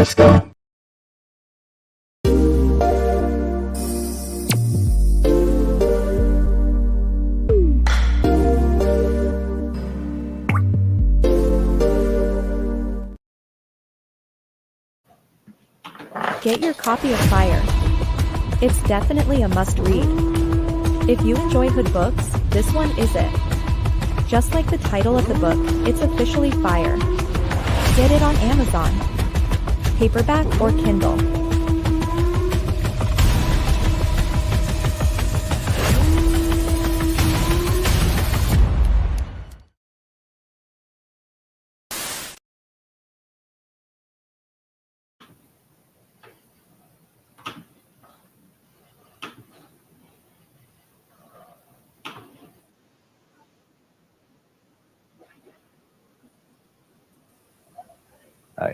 Let's go. Get your copy of Fire. It's definitely a must-read. If you enjoy hood books, this one is it. Just like the title of the book, it's officially Fire. Get it on Amazon, paperback or Kindle.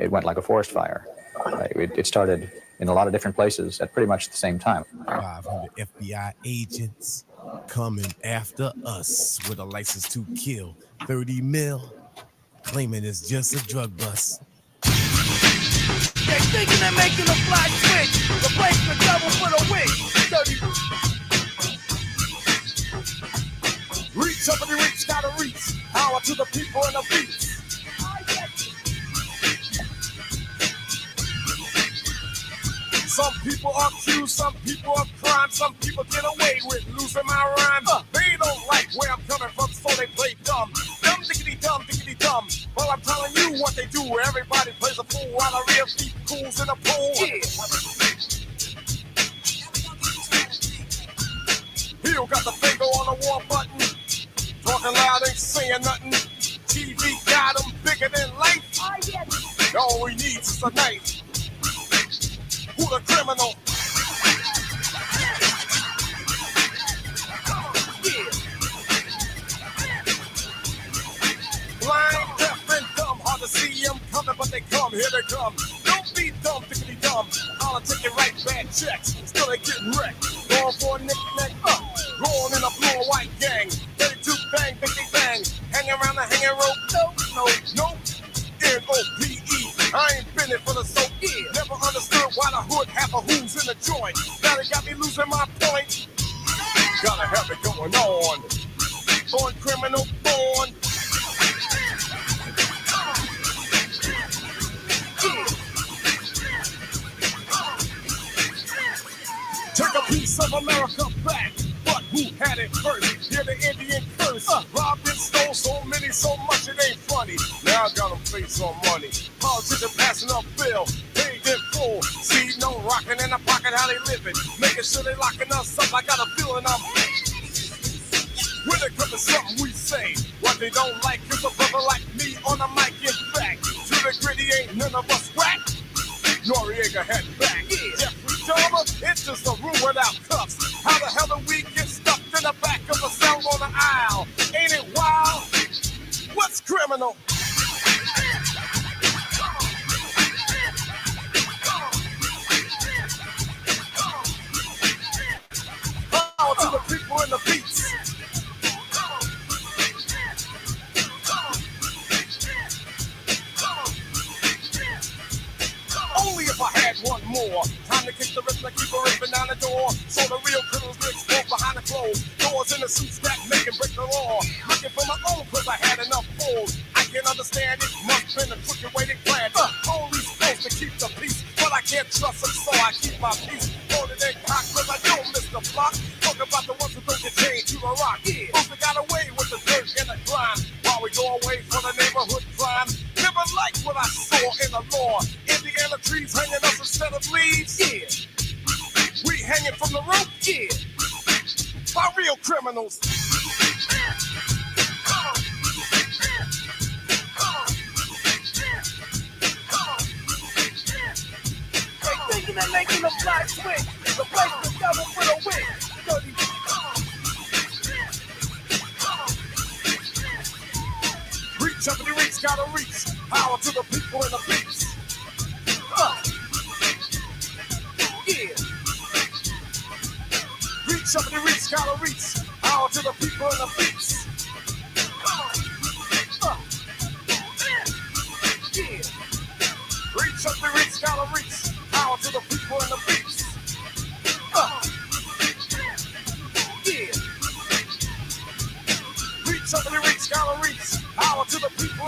It went like a forest fire. It started in a lot of different places at pretty much the same time. 500 FBI agents coming after us with a license to kill. 30 mil, claiming it's just a drug bust. They're thinking they're making a fly switch. Replace the devil for the witch. Reach up and reach, gotta reach. Power to the people and the beats. Some people are accused, some people of crime, some people get away with losing my rhyme. They don't like where I'm coming from, so they play dumb. Dumb, diggity, dumb, diggity, dumb. Well, I'm telling you what they do. Everybody plays a fool while the real deep cools in the pool. Yeah. Hill got the finger on the war button. Talking loud, ain't saying nothing. TV got him bigger than life. All we need is a knife. Who the criminal? Yeah. Blind, deaf, and dumb. Hard to see them coming, but they come. Here they come. Don't be dumb, diggity dumb. I'll take it right, bad checks. Still they getting wrecked. Going for a knick-knack up. Rolling in a blue and white gang. Ready to bang, bang, bang. Hang around the hanging rope. No. N-O-P-E. I ain't been it for the soap. Never understood why the hood have a who's in the joint. Now they got me losing my point. Gotta have it going on. Born criminal, born. Take a piece of America back. But who had it first? Hear the Indian curse. Robbed and stole so many, so much it ain't funny. Now I got them face on money. Politician passing up bill, paid in full. See no rocking in the pocket, how they living. Making sure they locking us up. I got a feeling I'm when it comes to something we say. What they don't like is a brother like me on the mic. In fact, to the gritty ain't none of us whack. Noriega head back. Jeffrey Dahmer, it's just a room without cuffs. How the hell do we get stuffed in the back of a cell on the aisle? Ain't it wild? What's criminal? Power to the people in the beats. Only if I had one more. Time to kick the rhythm and keep a ripping down the door. So the real criminals get exposed behind the clothes. Doors in the suits that make and break the law. Looking for my own cause I had enough fools. I can't understand it. Must been a crooked way they planned. Only supposed to keep the peace. But I can't trust them so I keep my peace. Loaded and cocked cause I don't miss the block. Talk about the ones who don't get chained to the rock. Folks that got away with the dirt and the grime. While we go away for the neighborhood crime. Never liked what I saw in the law. Indiana trees hanging us instead of leaves. Yeah. We hanging from the rope. Yeah. By real criminals. They thinking they're making a fly switch. Replace the devil for the witch. Reach up and reach, gotta reach. Power to the people in the beats. Yeah. Reach up and reach, gotta reach. Power to the people in the beats. Yeah. Reach up and reach, gotta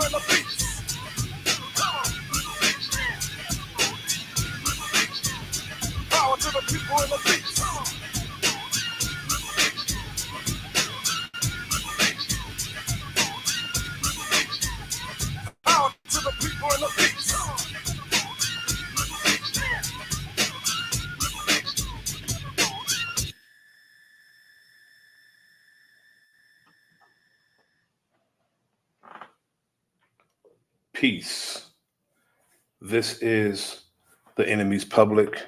and the beats. Power to the people and the beats. Power to the people and the beats. Peace. This is the enemy's public.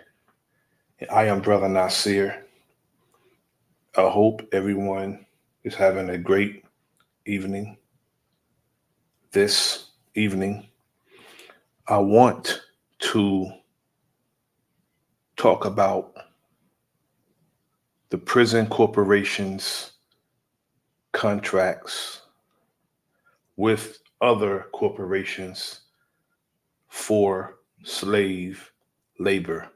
I am Bro.Nasir. I hope everyone is having a great evening. This evening, I want to talk about the prison corporation's contracts with other corporations for slave labor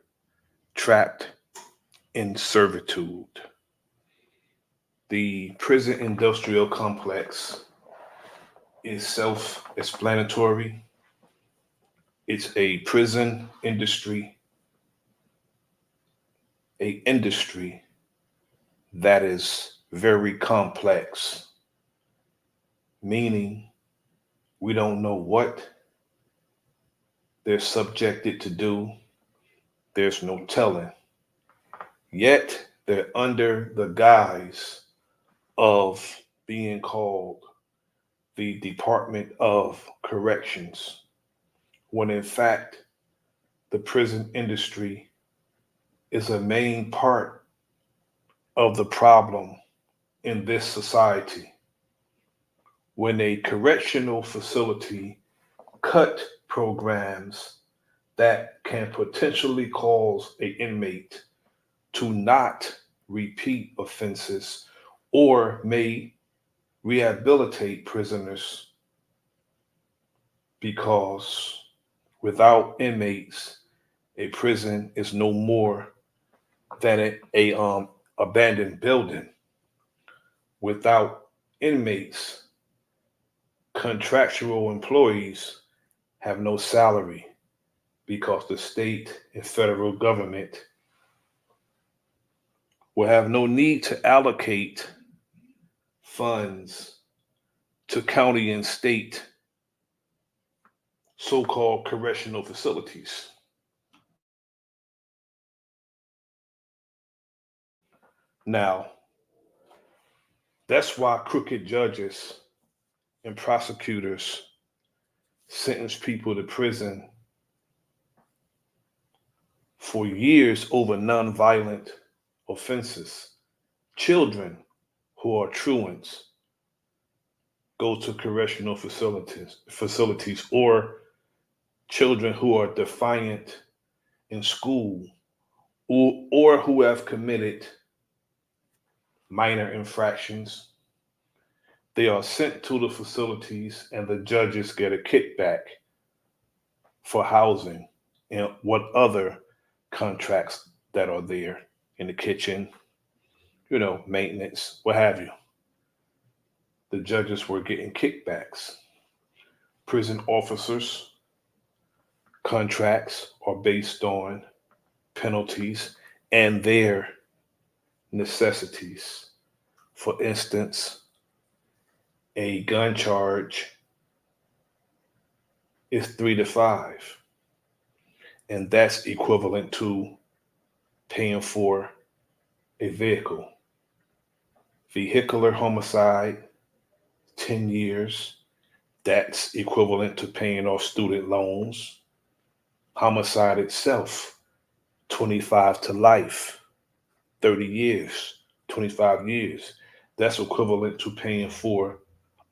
trapped in servitude. The prison industrial complex is self-explanatory. It's a prison industry, an industry that is very complex, meaning we don't know what they're subjected to do. There's no telling. Yet they're under the guise of being called the Department of Corrections, when in fact, the prison industry is a main part of the problem in this society. When a correctional facility cut programs that can potentially cause an inmate to not repeat offenses or may rehabilitate prisoners, because without inmates, a prison is no more than a abandoned building. Without inmates, contractual employees have no salary because the state and federal government will have no need to allocate funds to county and state so-called correctional facilities. Now, that's why crooked judges and prosecutors sentence people to prison for years over nonviolent offenses. Children who are truants go to correctional facilities, or children who are defiant in school, or who have committed minor infractions. They are sent to the facilities and the judges get a kickback for housing and what other contracts that are there in the kitchen, maintenance, what have you. The judges were getting kickbacks. Prison officers' contracts are based on penalties and their necessities. For instance, a gun charge is 3 to 5, and that's equivalent to paying for a vehicle. Vehicular homicide, 10 years, that's equivalent to paying off student loans. Homicide itself, 25 to life, 30 years, 25 years. That's equivalent to paying for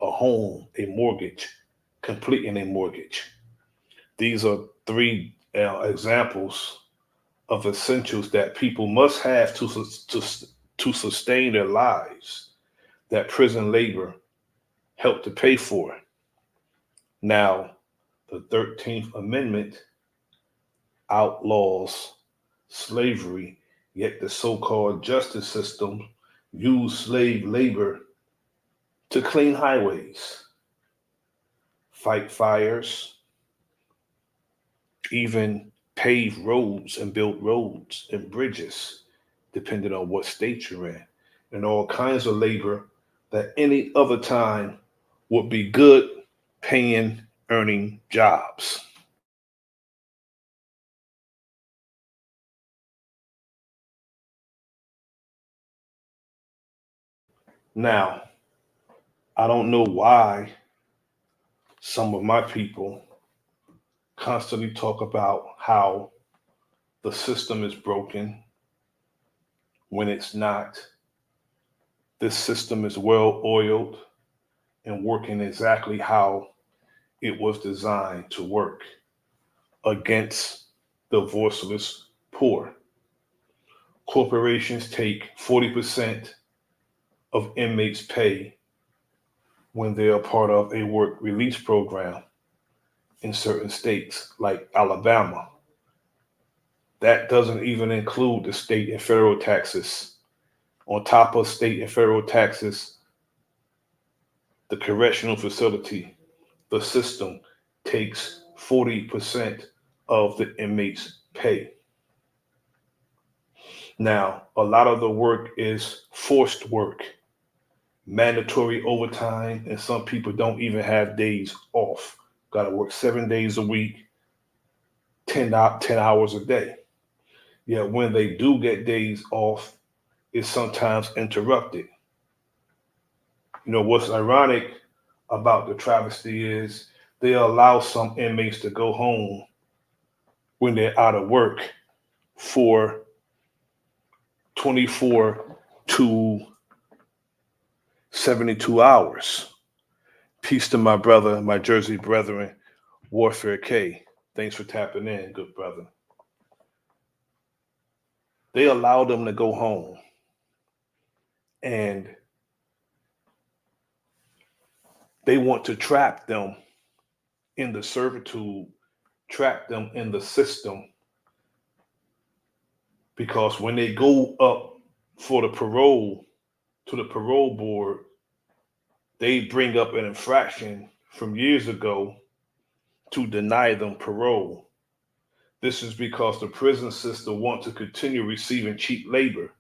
a home, a mortgage, completing a mortgage. These are three examples of essentials that people must have to sustain their lives, that prison labor helped to pay for. Now, the 13th Amendment outlaws slavery, yet the so-called justice system used slave labor to clean highways, fight fires, even pave roads and build roads and bridges, depending on what state you're in, and all kinds of labor that any other time would be good paying, earning jobs. Now, I don't know why some of my people constantly talk about how the system is broken when it's not. This system is well oiled and working exactly how it was designed to work against the voiceless poor. Corporations take 40% of inmates' pay when they are part of a work release program in certain states like Alabama. That doesn't even include the state and federal taxes. On top of state and federal taxes, the correctional facility, the system, takes 40% of the inmates' pay. Now, a lot of the work is forced work, mandatory overtime, and some people don't even have days off. Got to work 7 days a week, 10 hours a day. Yet when they do get days off, it's sometimes interrupted. You know, what's ironic about the travesty is they allow some inmates to go home when they're out of work for 24 to 72 hours. Peace to my brother, my Jersey brethren, Warfare K. Thanks for tapping in, good brother. They allow them to go home, and they want to trap them in the servitude, trap them in the system, because when they go up for the parole to the parole board, they bring up an infraction from years ago to deny them parole. This is because the prison system wants to continue receiving cheap labor.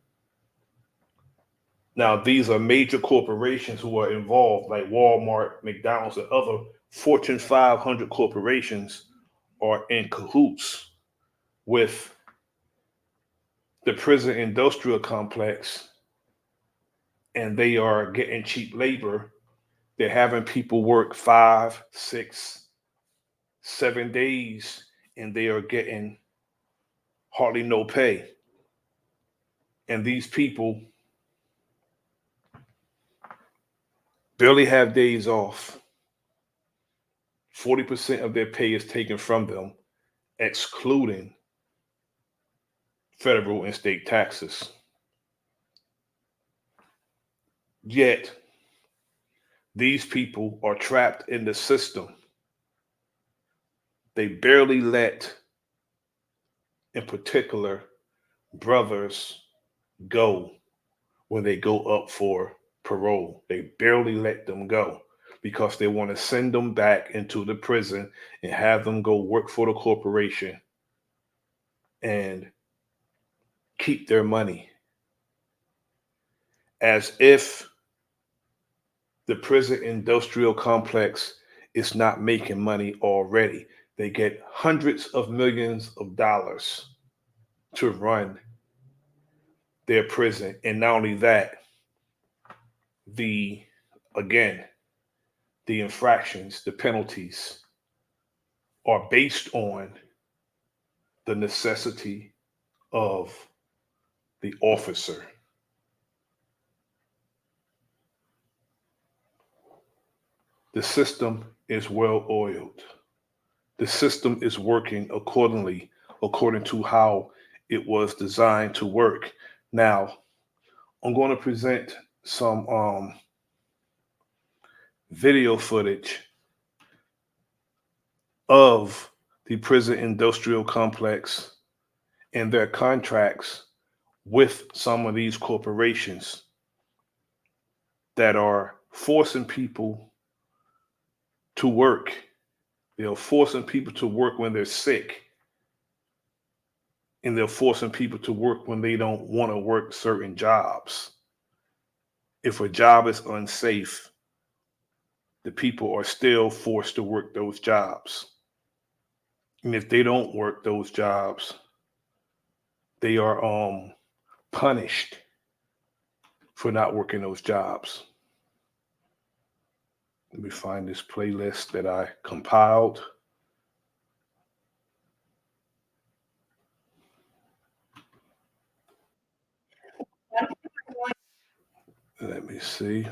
Now, these are major corporations who are involved, like Walmart, McDonald's, and other Fortune 500 corporations are in cahoots with the prison industrial complex, and they are getting cheap labor. They're having people work 5, 6, 7 days, and they are getting hardly no pay. And these people barely have days off. 40% of their pay is taken from them, excluding federal and state taxes. Yet, these people are trapped in the system. They barely let, in particular, brothers go when they go up for parole. They barely let them go because they want to send them back into the prison and have them go work for the corporation and keep their money, as if the prison industrial complex is not making money already. They get hundreds of millions of dollars to run their prison. And not only that, the again, the infractions, the penalties are based on the necessity of the officer. The system is well oiled. The system is working accordingly, according to how it was designed to work. Now, I'm going to present some video footage of the prison industrial complex and their contracts with some of these corporations that are forcing people to work They're forcing people to work when they're sick. And they're forcing people to work when they don't want to work certain jobs. If a job is unsafe, the people are still forced to work those jobs. And if they don't work those jobs, they are punished for not working those jobs. Let me find this playlist that I compiled. Let me see.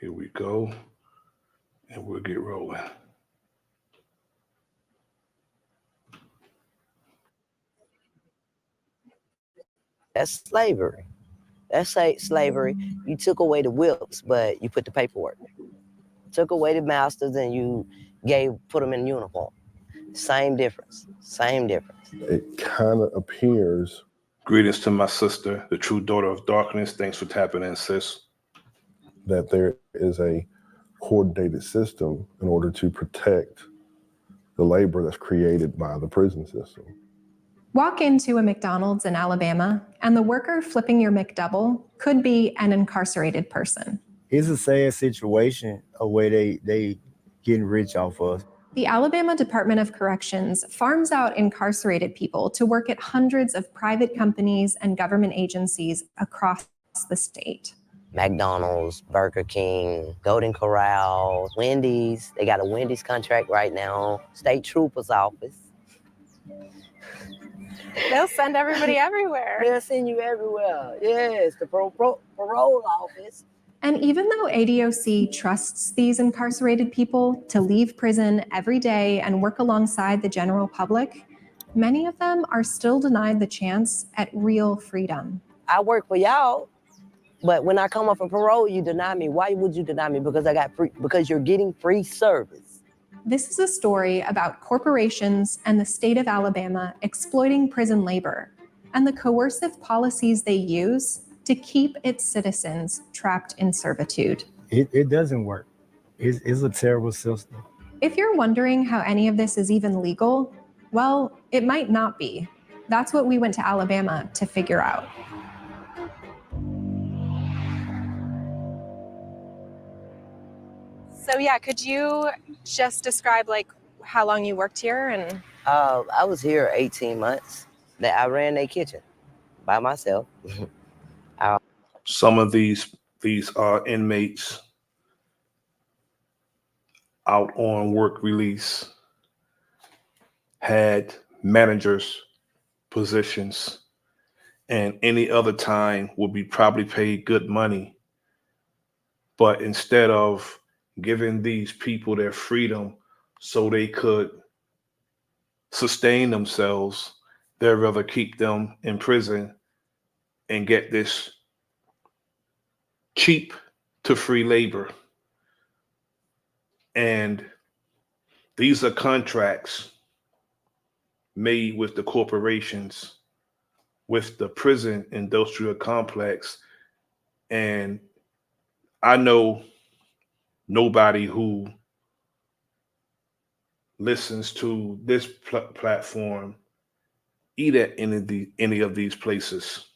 Here we go. And we'll get rolling. That's slavery. That's slavery. You took away the whips, but you put the paperwork. Took away the masters and you put them in uniform. Same difference. Same difference. It kind of appears. Greetings to my sister, the true daughter of darkness. Thanks for tapping in, sis. That there is a coordinated system in order to protect the labor that's created by the prison system. Walk into a McDonald's in Alabama, and the worker flipping your McDouble could be an incarcerated person. It's a sad situation of where they getting rich off us. The Alabama Department of Corrections farms out incarcerated people to work at hundreds of private companies and government agencies across the state. McDonald's, Burger King, Golden Corral, Wendy's. They got a Wendy's contract right now. State Trooper's office. They'll send everybody everywhere. They'll send you everywhere. Yes, the parole office. And even though ADOC trusts these incarcerated people to leave prison every day and work alongside the general public, many of them are still denied the chance at real freedom. I work for y'all, but when I come off of parole, you deny me. Why would you deny me? Because you're getting free service. This is a story about corporations and the state of Alabama exploiting prison labor and the coercive policies they use to keep its citizens trapped in servitude. It doesn't work. It's a terrible system. If you're wondering how any of this is even legal, well, it might not be. That's what we went to Alabama to figure out. So yeah, could you just describe like how long you worked here? And I was here 18 months. I ran their kitchen by myself. Some of these inmates out on work release had managers positions, and any other time would be probably paid good money. But instead of giving these people their freedom so they could sustain themselves, they'd rather keep them in prison and get this cheap to free labor. And these are contracts made with the corporations, with the prison industrial complex. And I know nobody who listens to this platform eat at any of these places.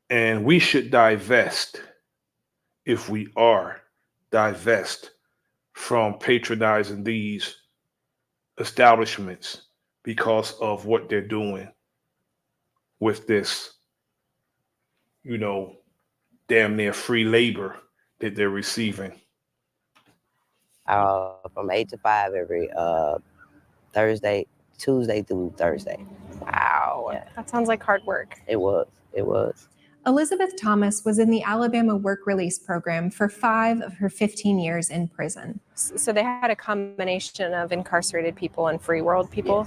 And we should divest, if we are, divest from patronizing these establishments because of what they're doing with this, damn near free labor that they're receiving. From 8 to 5 every Tuesday through Thursday. wow, Yeah. that sounds like hard work. It was. Elizabeth Thomas was in the Alabama Work Release Program for 5 of her 15 years in prison. So they had a combination of incarcerated people and free world people.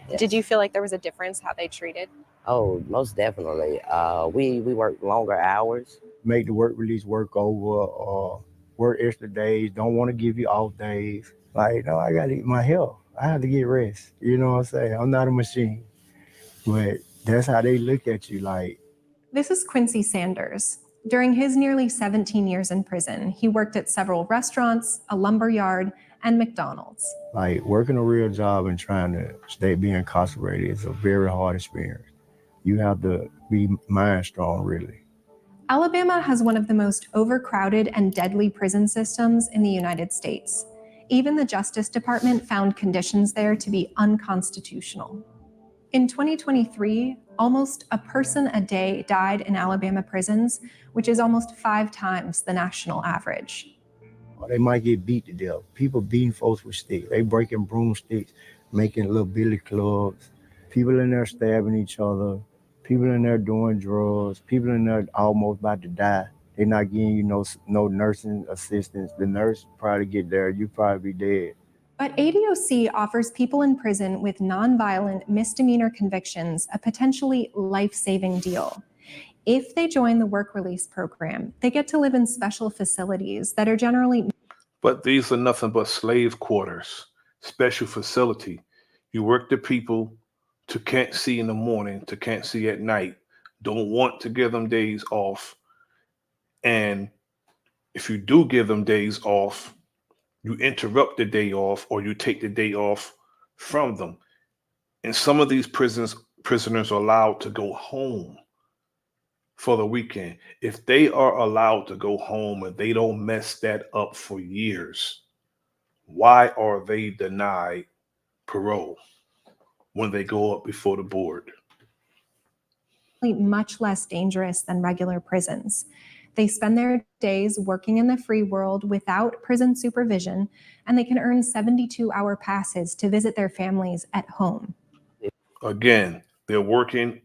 Yes. Did you feel like there was a difference how they treated? Oh, most definitely. We work longer hours. Make the work release work over, work extra days, don't want to give you off days. Like, no, I got to eat my health. I have to get rest. You know what I'm saying? I'm not a machine. But that's how they look at you, like. This is Quincy Sanders. During his nearly 17 years in prison, he worked at several restaurants, a lumber yard, and McDonald's. Like working a real job and trying to be incarcerated is a very hard experience. You have to be mind strong, really. Alabama has one of the most overcrowded and deadly prison systems in the United States. Even the Justice Department found conditions there to be unconstitutional. In 2023, almost a person a day died in Alabama prisons, which is almost 5 times the national average. Or they might get beat to death. People beating folks with sticks. They breaking broomsticks, making little billy clubs. People in there stabbing each other. People in there doing drugs. People in there almost about to die. They're not getting you no nursing assistance. The nurse probably get there, you probably be dead. But ADOC offers people in prison with nonviolent misdemeanor convictions a potentially life-saving deal. If they join the work release program, they get to live in special facilities that are generally... But these are nothing but slave quarters, special facility. You work the people to can't see in the morning, to can't see at night, don't want to give them days off. And if you do give them days off, you interrupt the day off or you take the day off from them. And some of these prisoners are allowed to go home for the weekend. If they are allowed to go home and they don't mess that up for years, why are they denied parole when they go up before the board? Much less dangerous than regular prisons. They spend their days working in the free world without prison supervision, and they can earn 72-hour passes to visit their families at home. Again, they're working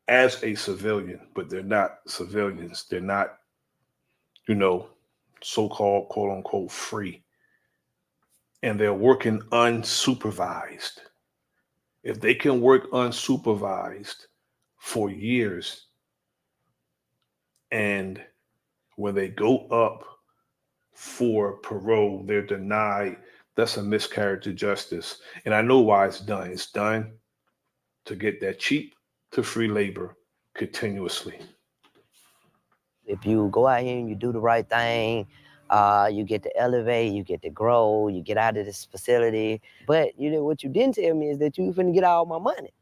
as a civilian, but they're not civilians. They're not, so-called quote unquote free. And they're working unsupervised. If they can work unsupervised for years, and when they go up for parole, they're denied, that's a miscarriage of justice. And I know why it's done. It's done to get that cheap to free labor continuously. If you go out here and you do the right thing, you get to elevate, you get to grow, you get out of this facility. But what you didn't tell me is that you finna get all my money.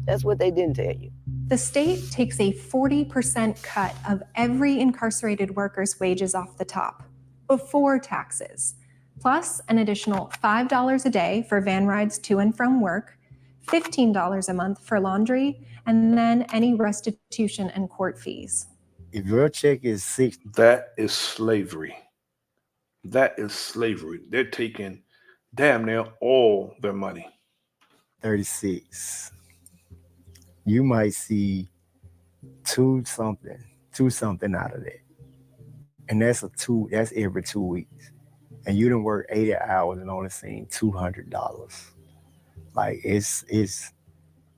That's what they didn't tell you. The state takes a 40% cut of every incarcerated worker's wages off the top, before taxes, plus an additional $5 a day for van rides to and from work, $15 a month for laundry, and then any restitution and court fees. If your check is $6, that is slavery. That is slavery. They're taking damn near all their money. 36. You might see two something out of that. And that's every 2 weeks. And you done work 80 hours and only seen $200. Like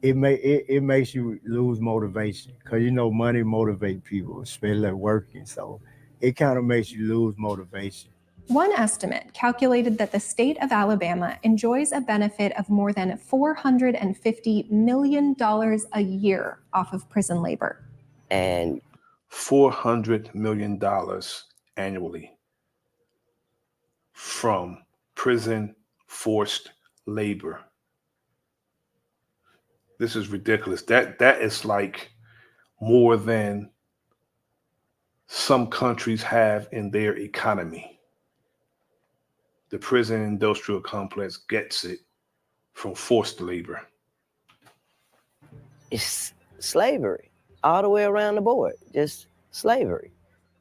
it makes you lose motivation, because money motivates people, especially working. So it kind of makes you lose motivation. One estimate calculated that the state of Alabama enjoys a benefit of more than $450 million a year off of prison labor. And $400 million annually from prison forced labor. This is ridiculous. That is like more than some countries have in their economy. The prison industrial complex gets it from forced labor. It's slavery all the way around the board, just slavery.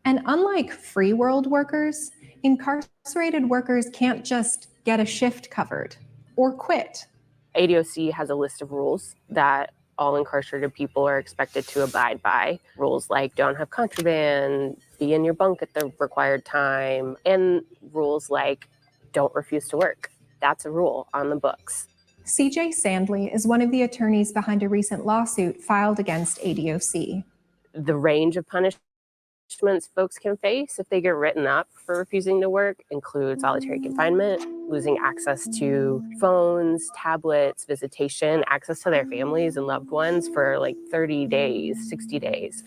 And unlike free world workers, incarcerated workers can't just get a shift covered or quit. ADOC has a list of rules that all incarcerated people are expected to abide by. Rules like don't have contraband, be in your bunk at the required time, and rules like don't refuse to work. That's a rule on the books. CJ Sandley is one of the attorneys behind a recent lawsuit filed against ADOC. The range of punishment punishments folks can face if they get written up for refusing to work include solitary confinement, losing access to phones, tablets, visitation, access to their families and loved ones for like 30 days, 60 days,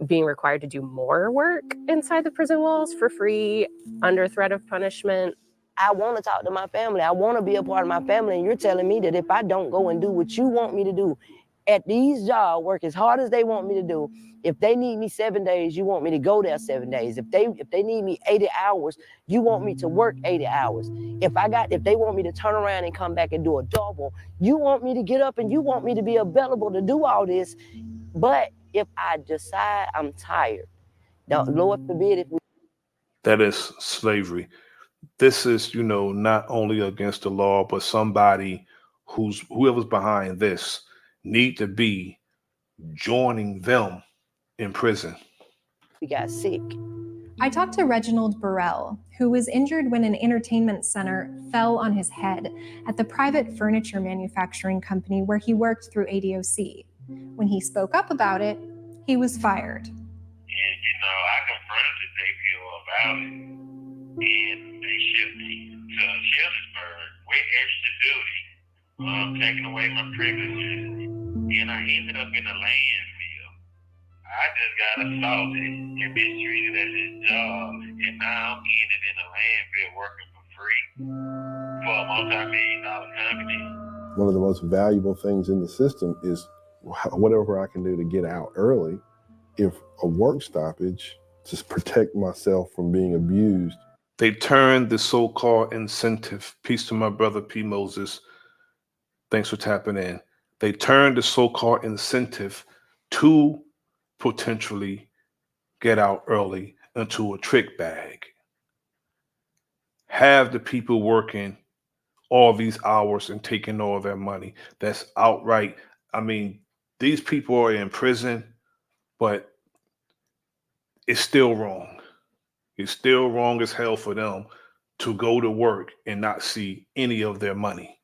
being required to do more work inside the prison walls for free under threat of punishment. I want to talk to my family. I want to be a part of my family. And you're telling me that if I don't go and do what you want me to do at these jobs, work as hard as they want me to do, if they need me 7 days, you want me to go there 7 days. If they need me 80 hours, you want me to work 80 hours. If they want me to turn around and come back and do a double, you want me to get up and you want me to be available to do all this. But if I decide I'm tired, now, Lord forbid if we... That is slavery. This is, not only against the law, but somebody whoever's behind this need to be joining them in prison. We got sick. I talked to Reginald Burrell, who was injured when an entertainment center fell on his head at the private furniture manufacturing company where he worked through ADOC. When he spoke up about it, he was fired. And, I confronted the JPO about it, and they shipped me to Shieldsburg with extra duty, taking away my privileges, and I ended up in a landfill. I just got assaulted and mistreated at this job, and now I'm ended in a landfill working for free for a multi-million-dollar company. One of the most valuable things in the system is whatever I can do to get out early. If a work stoppage, to protect myself from being abused. They turned the so-called incentive, peace to my brother P. Moses, thanks for tapping in. They turned the so-called incentive to potentially get out early into a trick bag. Have the people working all these hours and taking all their money. That's outright. I mean, these people are in prison, but it's still wrong. It's still wrong as hell for them to go to work and not see any of their money.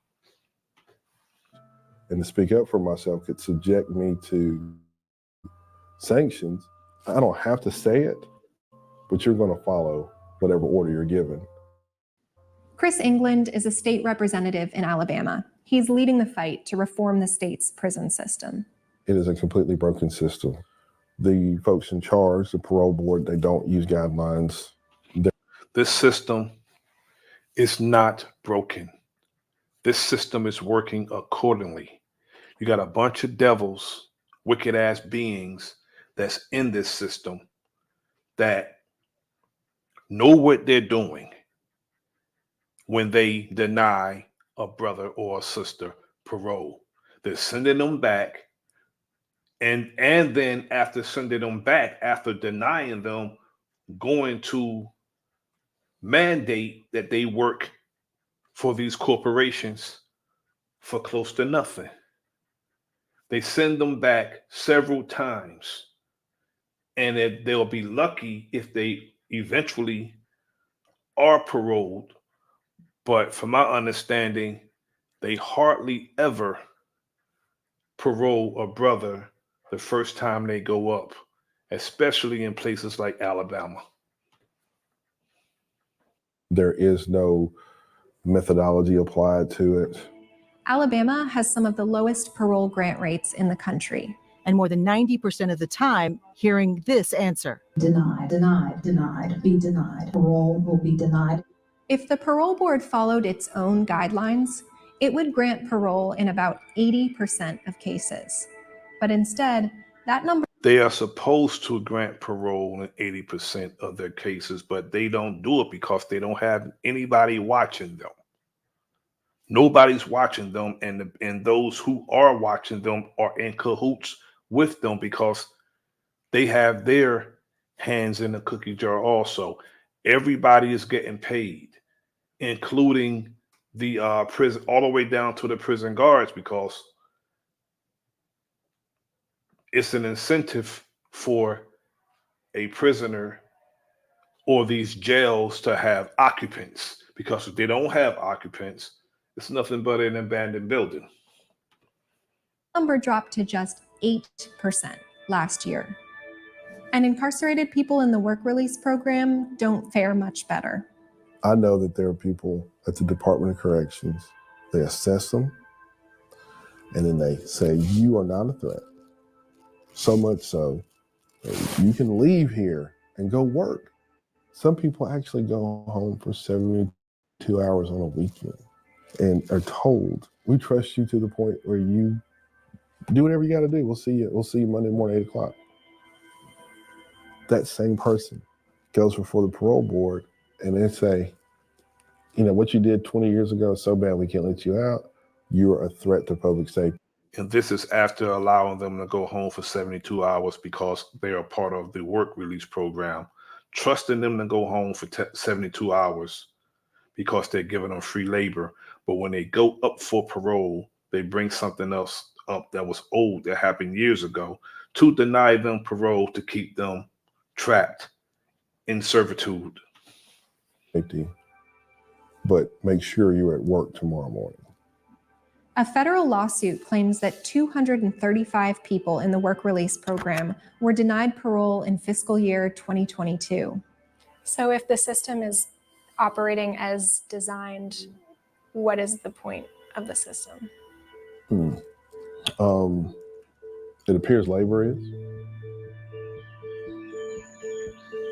And to speak up for myself could subject me to sanctions. I don't have to say it, but you're going to follow whatever order you're given. Chris England is a state representative in Alabama. He's leading the fight to reform the state's prison system. It is a completely broken system. The folks in charge, the parole board, they don't use guidelines. This system is not broken. This system is working accordingly. You got a bunch of devils, wicked ass beings that's in this system that know what they're doing when they deny a brother or a sister parole. They're sending them back. And then after sending them back, after denying them, going to mandate that they work for these corporations for close to nothing. They send them back several times, and they'll be lucky if they eventually are paroled. But from my understanding, they hardly ever parole a brother the first time they go up, especially in places like Alabama. There is no methodology applied to it. Alabama has some of the lowest parole grant rates in the country. And more than 90% of the time, hearing this answer. Denied, denied, denied, be denied. Parole will be denied. If the parole board followed its own guidelines, it would grant parole in about 80% of cases. But instead, that number... They are supposed to grant parole in 80% of their cases, but they don't do it because they don't have anybody watching them. Nobody's watching them, and those who are watching them are in cahoots with them because they have their hands in the cookie jar also. Everybody is getting paid, including the prison, all the way down to the prison guards, because it's an incentive for a prisoner or these jails to have occupants, because if they don't have occupants, it's nothing but an abandoned building. Number dropped to just 8% last year. And incarcerated people in the work release program don't fare much better. I know that there are people at the Department of Corrections, they assess them, and then they say, you are not a threat. So much so, that you can leave here and go work. Some people actually go home for 72 hours on a weekend and are told, we trust you to the point where you do whatever you got to do. We'll see you Monday morning, 8 o'clock. That same person goes before the parole board and they say, what you did 20 years ago is so bad we can't let you out. You are a threat to public safety. And this is after allowing them to go home for 72 hours because they are part of the work release program, trusting them to go home for 72 hours because they're giving them free labor. But when they go up for parole, they bring something else up that was old, that happened years ago, to deny them parole to keep them trapped in servitude. But make sure you're at work tomorrow morning. A federal lawsuit claims that 235 people in the work release program were denied parole in fiscal year 2022. So if the system is operating as designed, what is the point of the system? It appears labor is.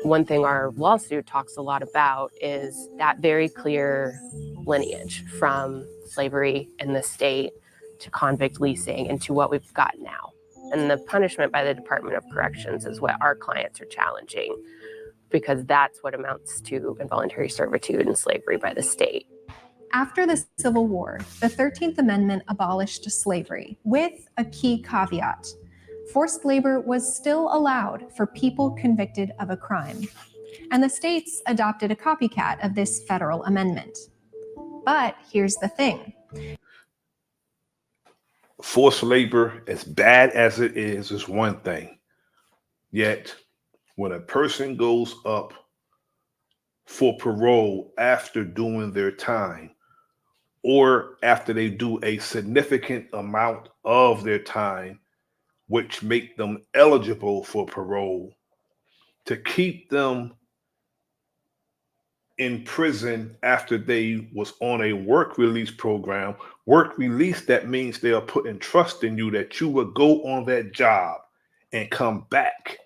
One thing our lawsuit talks a lot about is that very clear lineage from slavery in the state to convict leasing and to what we've got now. And the punishment by the Department of Corrections is what our clients are challenging, because that's what amounts to involuntary servitude and slavery by the state. After the Civil War, the 13th Amendment abolished slavery with a key caveat. Forced labor was still allowed for people convicted of a crime. And the states adopted a copycat of this federal amendment. But here's the thing. Forced labor, as bad as it is one thing. Yet, when a person goes up for parole after doing their time, or after they do a significant amount of their time, which make them eligible for parole, to keep them in prison after they was on a work release program. Work release, that means they are putting trust in you that you will go on that job and come back.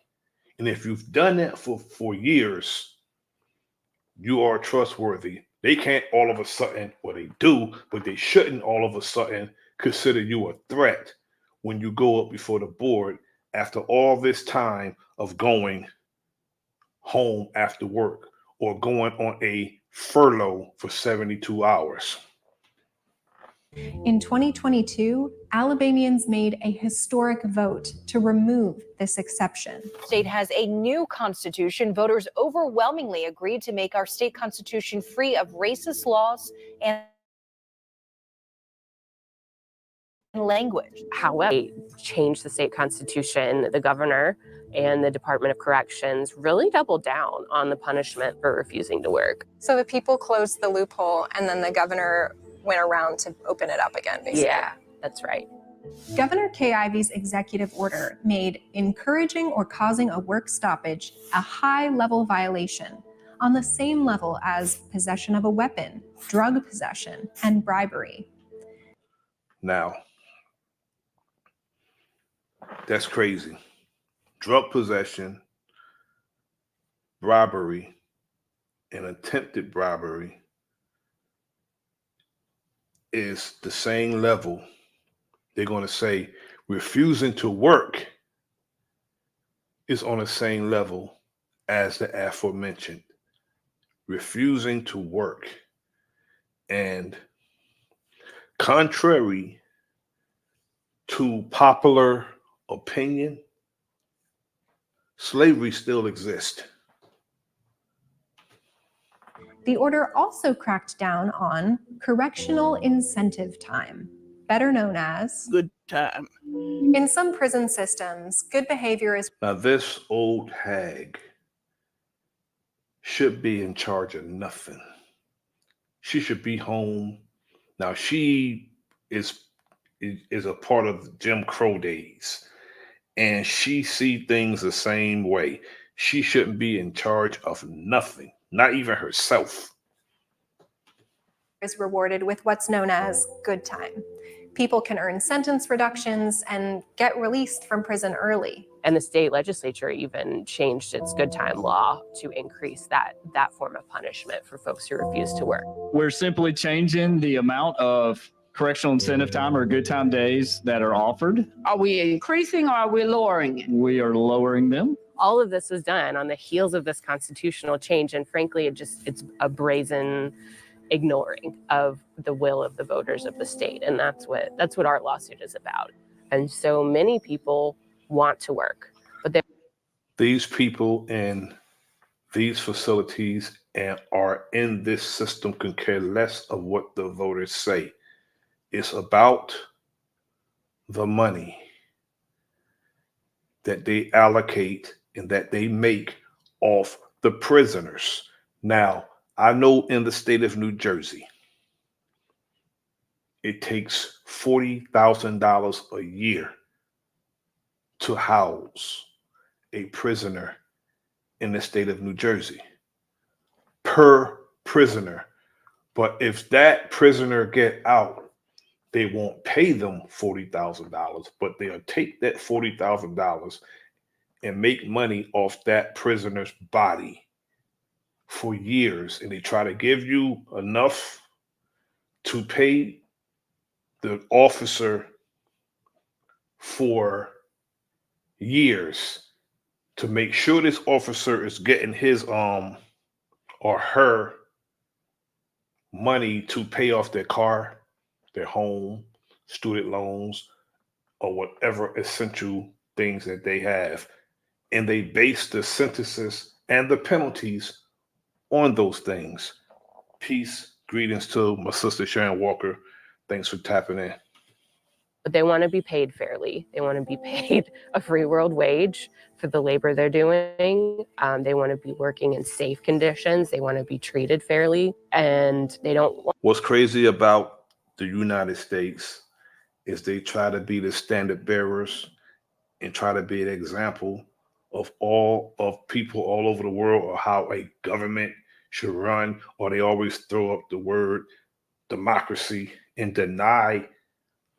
And if you've done that for years, you are trustworthy. They can't all of a sudden, well, they do, but they shouldn't all of a sudden consider you a threat when you go up before the board after all this time of going home after work or going on a furlough for 72 hours. In 2022, Alabamians made a historic vote to remove this exception. The state has a new constitution. Voters overwhelmingly agreed to make our state constitution free of racist laws and language. However, they changed the state constitution. The governor and the Department of Corrections really doubled down on the punishment for refusing to work. So the people closed the loophole and then the governor went around to open it up again, basically. Yeah, that's right. Governor Kay Ivey's executive order made encouraging or causing a work stoppage a high-level violation, on the same level as possession of a weapon, drug possession, and bribery. Now, that's crazy. Drug possession, bribery, and attempted bribery is the same level. They're going to say refusing to work is on the same level as the aforementioned. Refusing to work. And contrary to popular opinion, slavery still exists. The order also cracked down on correctional incentive time, better known as good time. In some prison systems, good behavior is... Now, this old hag should be in charge of nothing. She should be home. Now, she is a part of Jim Crow days. and she see things the same way. She shouldn't be in charge of nothing, not even herself. Is rewarded with what's known as good time. People can earn sentence reductions and get released from prison early. And the state legislature even changed its good time law to increase that form of punishment for folks who refuse to work. We're simply changing the amount of correctional incentive time or good time days that are offered. Are we increasing or are we lowering it? We are lowering them. All of this was done on the heels of this constitutional change, and frankly, it's a brazen ignoring of the will of the voters of the state, and that's what our lawsuit is about. And so many people want to work, but these people in these facilities and are in this system can care less of what the voters say. It's about the money that they allocate and that they make off the prisoners. Now, I know in the state of New Jersey, it takes $40,000 a year to house a prisoner in the state of New Jersey per prisoner. But if that prisoner get out, they won't pay them $40,000, but they'll take that $40,000 and make money off that prisoner's body for years. And they try to give you enough to pay the officer for years to make sure this officer is getting his or her money to pay off their car, their home, student loans, or whatever essential things that they have. And they base the sentences and the penalties on those things. Peace, greetings to my sister Sharon Walker. Thanks for tapping in. But they want to be paid fairly. They want to be paid a free world wage for the labor they're doing. They want to be working in safe conditions. They want to be treated fairly, and they don't want. What's crazy about the United States is they try to be the standard bearers and try to be an example of all of people all over the world, or how a government should run, or they always throw up the word democracy and deny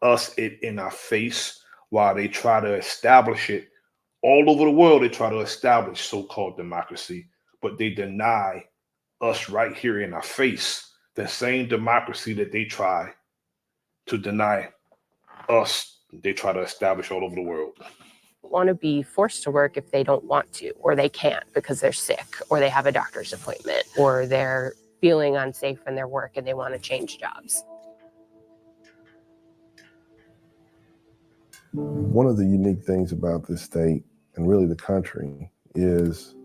us it in our face while they try to establish it all over the world. They try to establish so-called democracy, but they deny us right here in our face the same democracy that they try to deny us. They try to establish all over the world. Want to be forced to work if they don't want to, or they can't because they're sick, or they have a doctor's appointment, or they're feeling unsafe in their work and they want to change jobs. One of the unique things about this state, and really the country, is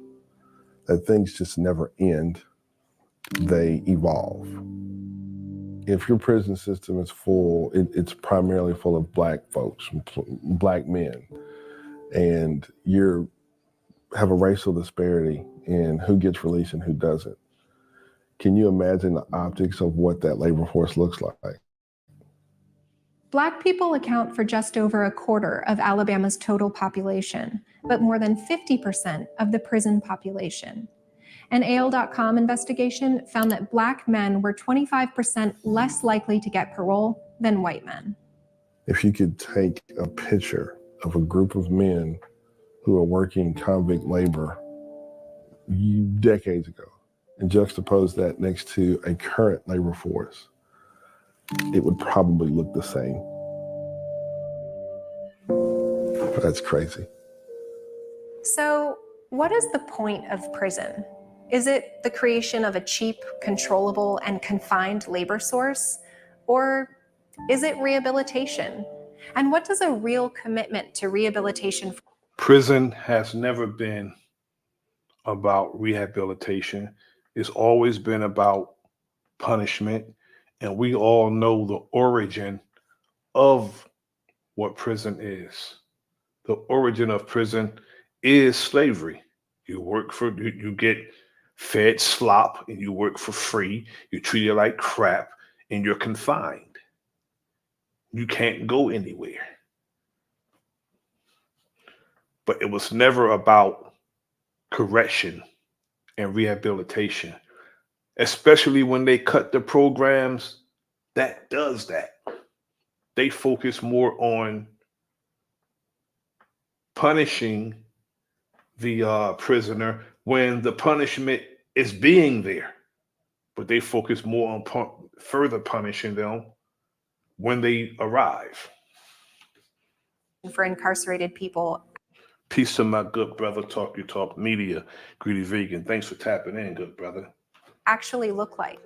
that things just never end. They evolve. If your prison system is full, it's primarily full of Black folks, Black men, and you have a racial disparity in who gets released and who doesn't. Can you imagine the optics of what that labor force looks like? Black people account for just over a quarter of Alabama's total population, but more than 50% of the prison population. An AL.com investigation found that Black men were 25% less likely to get parole than white men. If you could take a picture of a group of men who are working convict labor decades ago and juxtapose that next to a current labor force, it would probably look the same. That's crazy. So, what is the point of prison? Is it the creation of a cheap, controllable, and confined labor source? Or is it rehabilitation? And what does a real commitment to rehabilitation? Prison has never been about rehabilitation. It's always been about punishment. And we all know the origin of what prison is. The origin of prison is slavery. You work for, you get fed slop and you work for free. You're treated like crap and you're confined. You can't go anywhere. but it was never about correction and rehabilitation, especially when they cut the programs that does that. They focus more on punishing the prisoner when the punishment is being there, but they focus more on further punishing them when they arrive. For incarcerated people. Peace to my good brother, Talk You Talk Media, Greedy Vegan. Thanks for tapping in, good brother. Actually look like.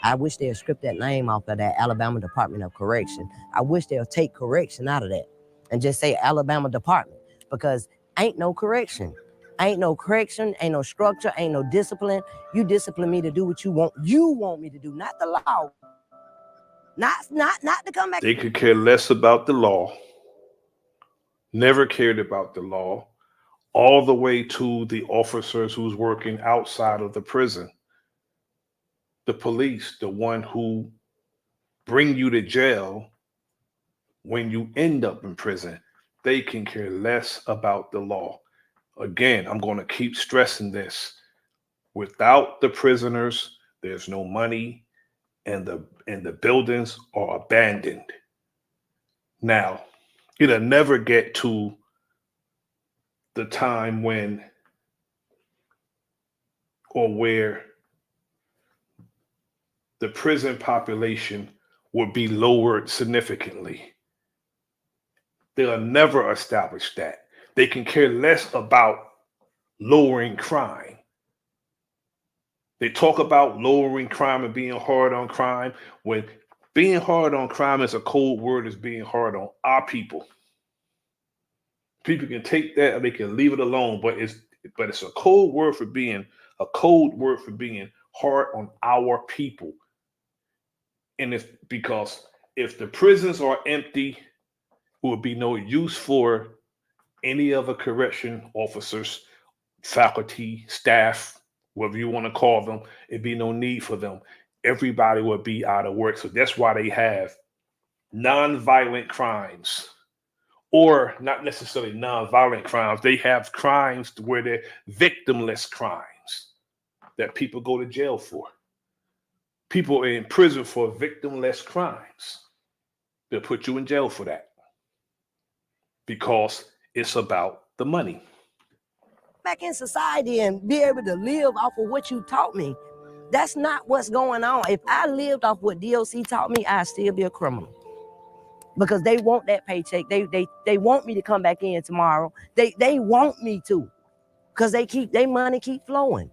I wish they'd strip that name off of that Alabama Department of Correction. I wish they'll take correction out of that and just say Alabama Department, because ain't no correction. Ain't no correction, ain't no structure, ain't no discipline. You discipline me to do what you want me to do, not the law. Not to come back. They could care less about the law, never cared about the law, all the way to the officers who's working outside of the prison. The police, the one who bring you to jail when you end up in prison, they can care less about the law. Again, I'm going to keep stressing this. Without the prisoners, there's no money, and the buildings are abandoned. Now, it'll never get to the time when or where the prison population would be lowered significantly. They'll never establish that. They can care less about lowering crime. They talk about lowering crime and being hard on crime, when being hard on crime is a cold word, is being hard on our people. People can take that or they can leave it alone, but it's a cold word for being hard on our people. And it's because if the prisons are empty, it would be no use for any other correction officers, faculty, staff, whatever you want to call them. It'd be no need for them. Everybody would be out of work. So that's why they have nonviolent crimes, or not necessarily nonviolent crimes. They have crimes where they're victimless crimes that people go to jail for. People are in prison for victimless crimes. They'll put you in jail for that because it's about the money. Back in society and be able to live off of what you taught me. That's not what's going on. If I lived off what DOC taught me, I'd still be a criminal. Because they want that paycheck. They want me to come back in tomorrow. They want me to. Because their money keep flowing.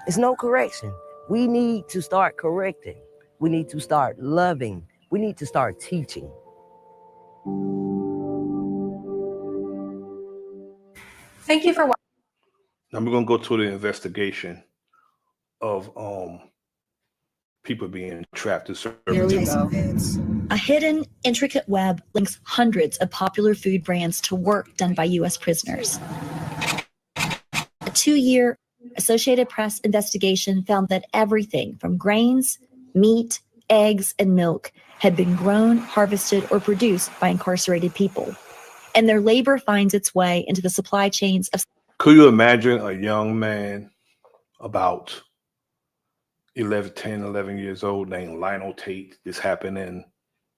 It's no correction. We need to start correcting. We need to start loving. We need to start teaching. Thank you for watching. Now we're gonna go to the investigation of people being trapped in Here we servitude. go. A hidden, intricate web links hundreds of popular food brands to work done by U.S. prisoners. A 2-year Associated Press investigation found that everything from grains, meat, eggs, and milk had been grown, harvested, or produced by incarcerated people. And their labor finds its way into the supply chains of... Could you imagine a young man about 11 years old named Lionel Tate? This happened in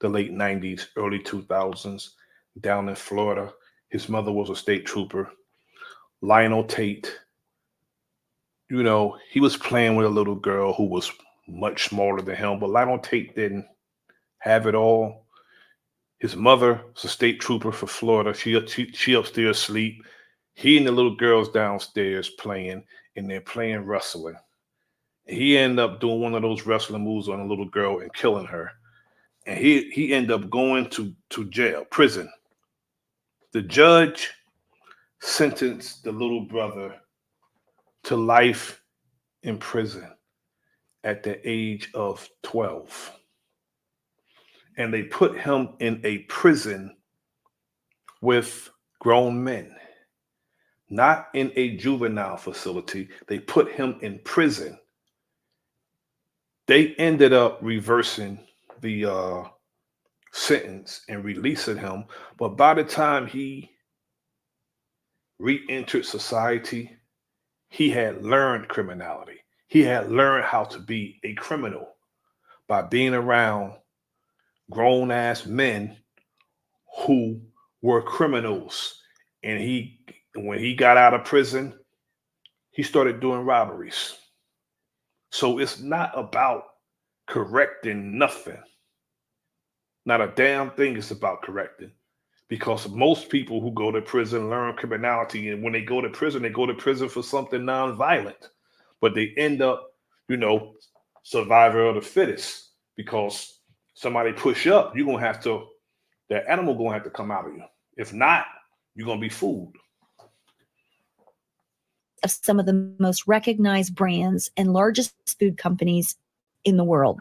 the late 90s, early 2000s, down in Florida. His mother was a state trooper. Lionel Tate, you know, he was playing with a little girl who was much smaller than him, but Lionel Tate didn't have it all. His mother was a state trooper for Florida. She upstairs asleep. He and the little girl's downstairs playing, and they're playing wrestling. He ended up doing one of those wrestling moves on a little girl and killing her. And he ended up going to jail, prison. The judge sentenced the little brother to life in prison at the age of 12. And they put him in a prison with grown men, not in a juvenile facility. They put him in prison. They ended up reversing the sentence and releasing him. But by the time he re-entered society, he had learned criminality. He had learned how to be a criminal by being around grown ass men who were criminals. And when he got out of prison, he started doing robberies. So it's not about correcting nothing. Not a damn thing is about correcting. Because most people who go to prison learn criminality. And when they go to prison for something nonviolent. But they end up, survivor of the fittest. Because somebody push up, that animal gonna have to come out of you. If not, you're gonna be food. Of some of the most recognized brands and largest food companies in the world.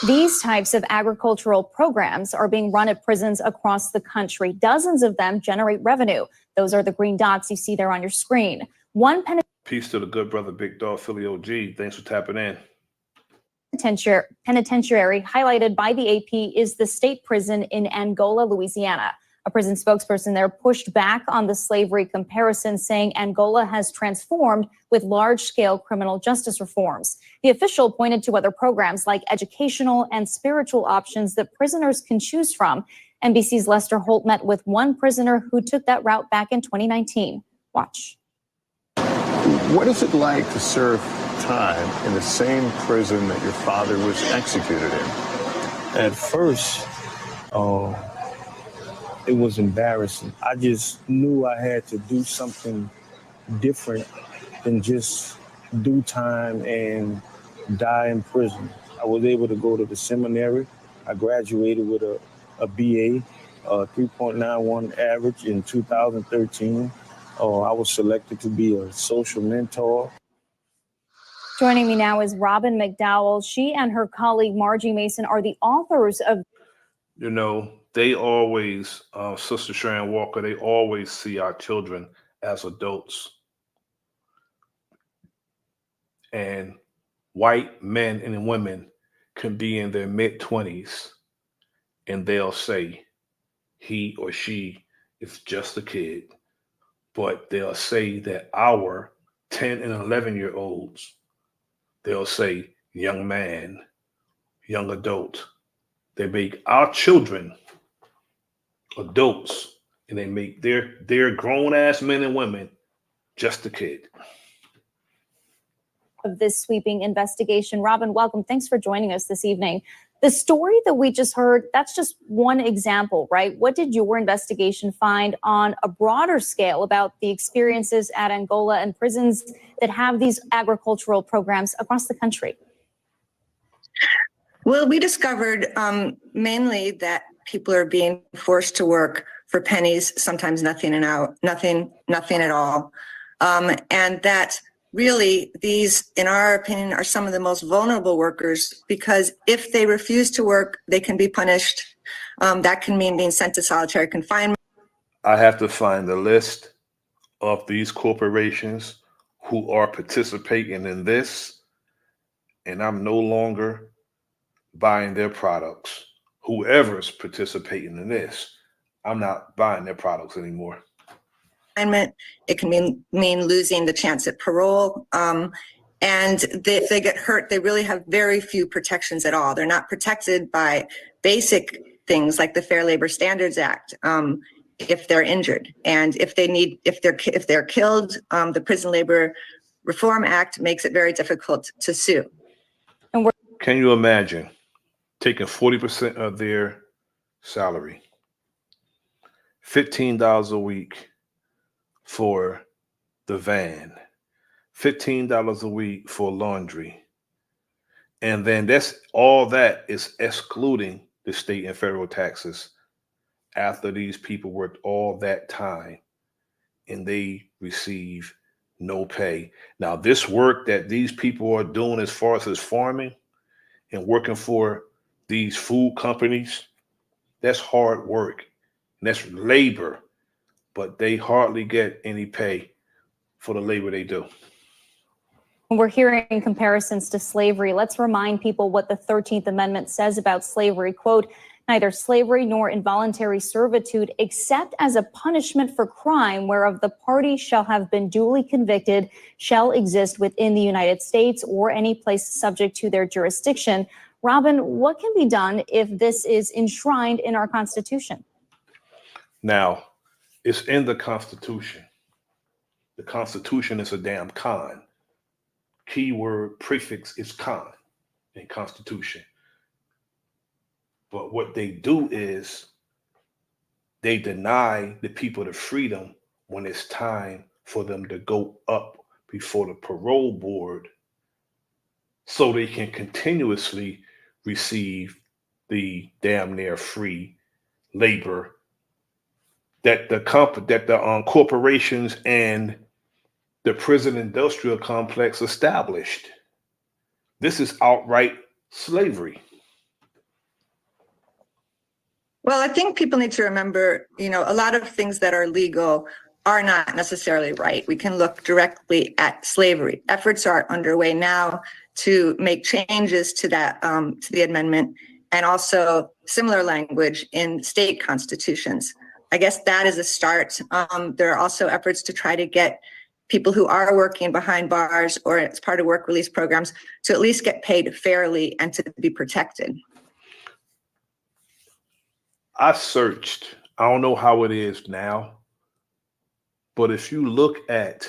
These types of agricultural programs are being run at prisons across the country. Dozens of them generate revenue. Those are the green dots you see there on your screen. One Peace to the good brother, Big Dog Philly OG. Thanks for tapping in. penitentiary highlighted by the AP is the state prison in Angola, Louisiana. A prison spokesperson there pushed back on the slavery comparison, saying Angola has transformed with large-scale criminal justice reforms. The official pointed to other programs like educational and spiritual options that prisoners can choose from. NBC's Lester Holt met with one prisoner who took that route back in 2019. Watch. What is it like to serve time in the same prison that your father was executed in? At first, it was embarrassing. I just knew I had to do something different than just do time and die in prison. I was able to go to the seminary. I graduated with a BA, 3.91 average in 2013. I was selected to be a social mentor. Joining me now is Robin McDowell. She and her colleague Margie Mason are the authors of they always, Sister Sharon Walker, they always see our children as adults. And white men and women can be in their mid-20s and they'll say he or she is just a kid. But they'll say that our 10 and 11-year-olds, they'll say young man, young adult. They make our children adults, and they make their grown-ass men and women just a kid. Of this sweeping investigation. Robin, welcome. Thanks for joining us this evening. The story that we just heard, that's just one example, right? What did your investigation find on a broader scale about the experiences at Angola and prisons that have these agricultural programs across the country? Well, we discovered mainly that people are being forced to work for pennies, sometimes nothing at all. And that really these, in our opinion, are some of the most vulnerable workers, because if they refuse to work, they can be punished. That can mean being sent to solitary confinement. I have to find the list of these corporations who are participating in this, and I'm no longer buying their products. Whoever's participating in this, I'm not buying their products anymore. It can mean losing the chance at parole. And if they get hurt, they really have very few protections at all. They're not protected by basic things like the Fair Labor Standards Act if they're injured. And if they're killed, the Prison Labor Reform Act makes it very difficult to sue. Can you imagine taking 40% of their salary, $15 a week for the van, $15 a week for laundry, and then all that is excluding the state and federal taxes after these people worked all that time and they receive no pay. Now, this work that these people are doing as far as farming and working for these food companies, that's hard work. And that's labor, but they hardly get any pay for the labor they do. When we're hearing comparisons to slavery, let's remind people what the 13th Amendment says about slavery. Quote, neither slavery nor involuntary servitude, except as a punishment for crime whereof the party shall have been duly convicted, shall exist within the United States or any place subject to their jurisdiction. Robin, what can be done if this is enshrined in our Constitution? Now, it's in the Constitution. The Constitution is a damn con. Keyword prefix is con in Constitution. But what they do is they deny the people the freedom when it's time for them to go up before the parole board so they can continuously receive the damn near free labor that the corporations and the prison industrial complex established. This is outright slavery. Well, I think people need to remember, a lot of things that are legal are not necessarily right. We can look directly at slavery. Efforts are underway now to make changes to that, to the amendment, and also similar language in state constitutions. I guess that is a start. There are also efforts to try to get people who are working behind bars or as part of work release programs to at least get paid fairly and to be protected. I searched, I don't know how it is now, but if you look at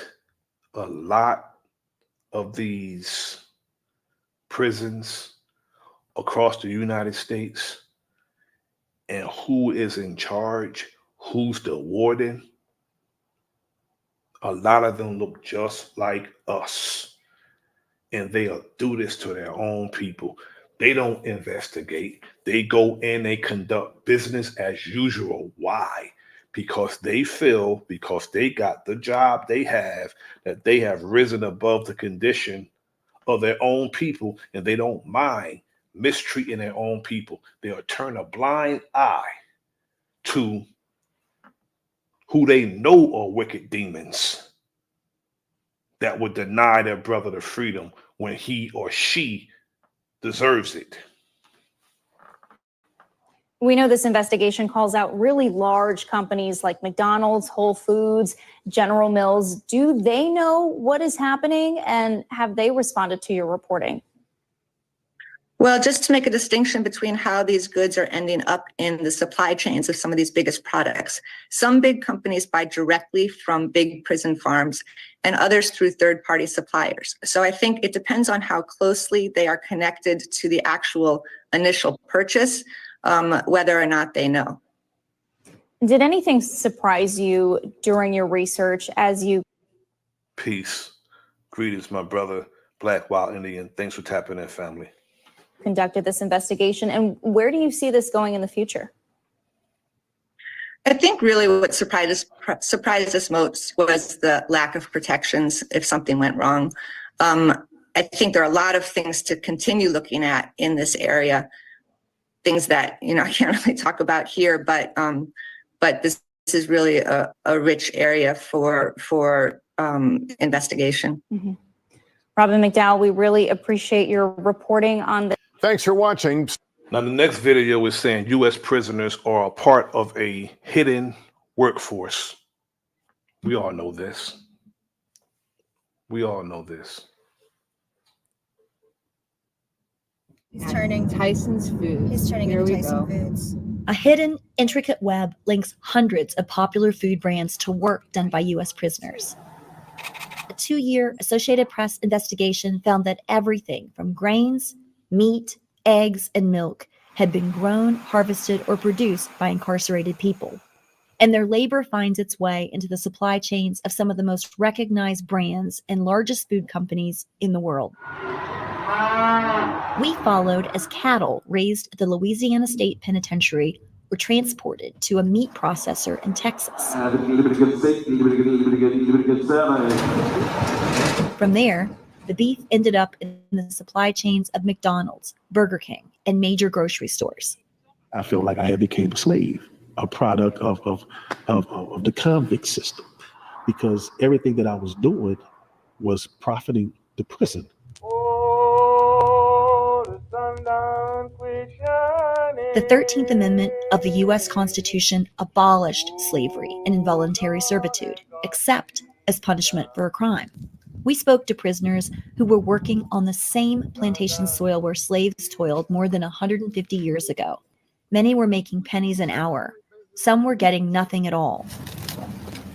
a lot of these prisons across the United States and who is in charge, who's the warden, a lot of them look just like us. And they'll do this to their own people. They don't investigate. They go in, they conduct business as usual. Why? Because they feel, because they got the job they have, that they have risen above the condition of their own people, and they don't mind mistreating their own people. They'll turn a blind eye to who they know are wicked demons that would deny their brother the freedom when he or she deserves it. We know this investigation calls out really large companies like McDonald's, Whole Foods, General Mills. Do they know what is happening, and have they responded to your reporting? Well, just to make a distinction between how these goods are ending up in the supply chains of some of these biggest products. Some big companies buy directly from big prison farms and others through third-party suppliers. So I think it depends on how closely they are connected to the actual initial purchase, whether or not they know. Did anything surprise you during your research as you... Peace. Greetings, my brother, Black Wild Indian. Thanks for tapping in, family. Conducted this investigation, and where do you see this going in the future? I think really what surprised us most was the lack of protections if something went wrong. I think there are a lot of things to continue looking at in this area, things that I can't really talk about here, but this is really a rich area for investigation. Mm-hmm. Robin McDowell, we really appreciate your reporting on this. Thanks for watching. Now, the next video is saying U.S. prisoners are a part of a hidden workforce. We all know this. We all know this. He's turning Tyson's Foods. He's turning into Tyson Foods. A hidden, intricate web links hundreds of popular food brands to work done by U.S. prisoners. A 2-year Associated Press investigation found that everything from grains, meat, eggs, and milk had been grown, harvested, or produced by incarcerated people. And their labor finds its way into the supply chains of some of the most recognized brands and largest food companies in the world. We followed as cattle raised at the Louisiana State Penitentiary were transported to a meat processor in Texas. From there, the beef ended up in the supply chains of McDonald's, Burger King, and major grocery stores. I felt like I had become a slave, a product of the convict system, because everything that I was doing was profiting the prison. The 13th Amendment of the U.S. Constitution abolished slavery and involuntary servitude, except as punishment for a crime. We spoke to prisoners who were working on the same plantation soil where slaves toiled more than 150 years ago. Many were making pennies an hour. Some were getting nothing at all.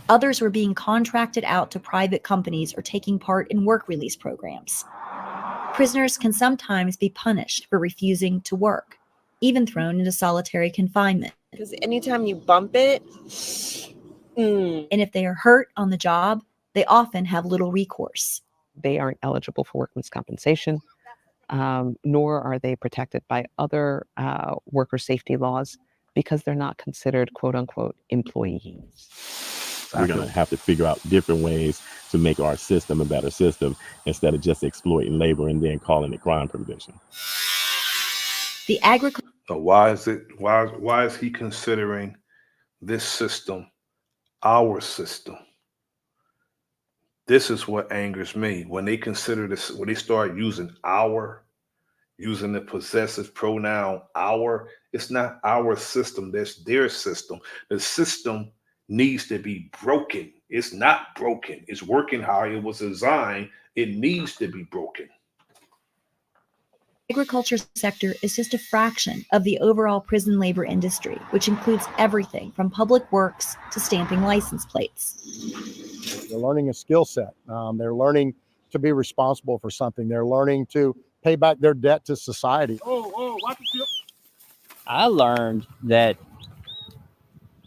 Others were being contracted out to private companies or taking part in work release programs. Prisoners can sometimes be punished for refusing to work, even thrown into solitary confinement. Because anytime you bump it, And if they are hurt on the job, they often have little recourse. They aren't eligible for workman's compensation, nor are they protected by other worker safety laws because they're not considered quote unquote employees. We're going to have to figure out different ways to make our system a better system instead of just exploiting labor and then calling it crime prevention. The agriculture. So why is he considering this system our system? This is what angers me. When they consider this, when they start using using the possessive pronoun our, it's not our system, that's their system. The system needs to be broken. It's not broken. It's working how it was designed. It needs to be broken. Agriculture sector is just a fraction of the overall prison labor industry, which includes everything from public works to stamping license plates. They're learning a skill set. They're learning to be responsible for something. They're learning to pay back their debt to society. I learned that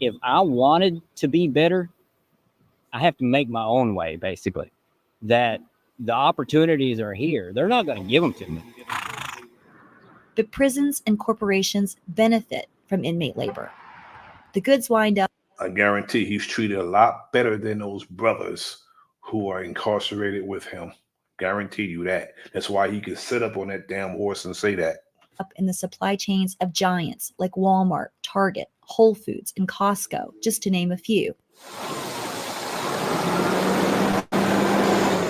if I wanted to be better, I have to make my own way, basically. That the opportunities are here. They're not going to give them to me. But prisons and corporations benefit from inmate labor. The goods wind up. I guarantee he's treated a lot better than those brothers who are incarcerated with him. Guarantee you that. That's why he could sit up on that damn horse and say that. Up in the supply chains of giants like Walmart, Target, Whole Foods, and Costco, just to name a few.